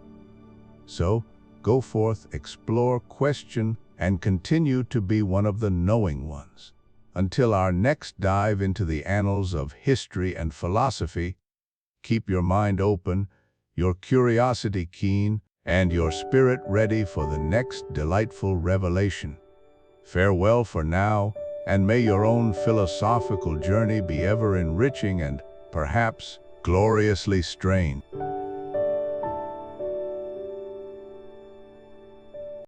So, go forth, explore, question, and continue to be one of the knowing ones. Until our next dive into the annals of history and philosophy, keep your mind open, your curiosity keen, and your spirit ready for the next delightful revelation. Farewell for now, and may your own philosophical journey be ever enriching and, perhaps, gloriously strange.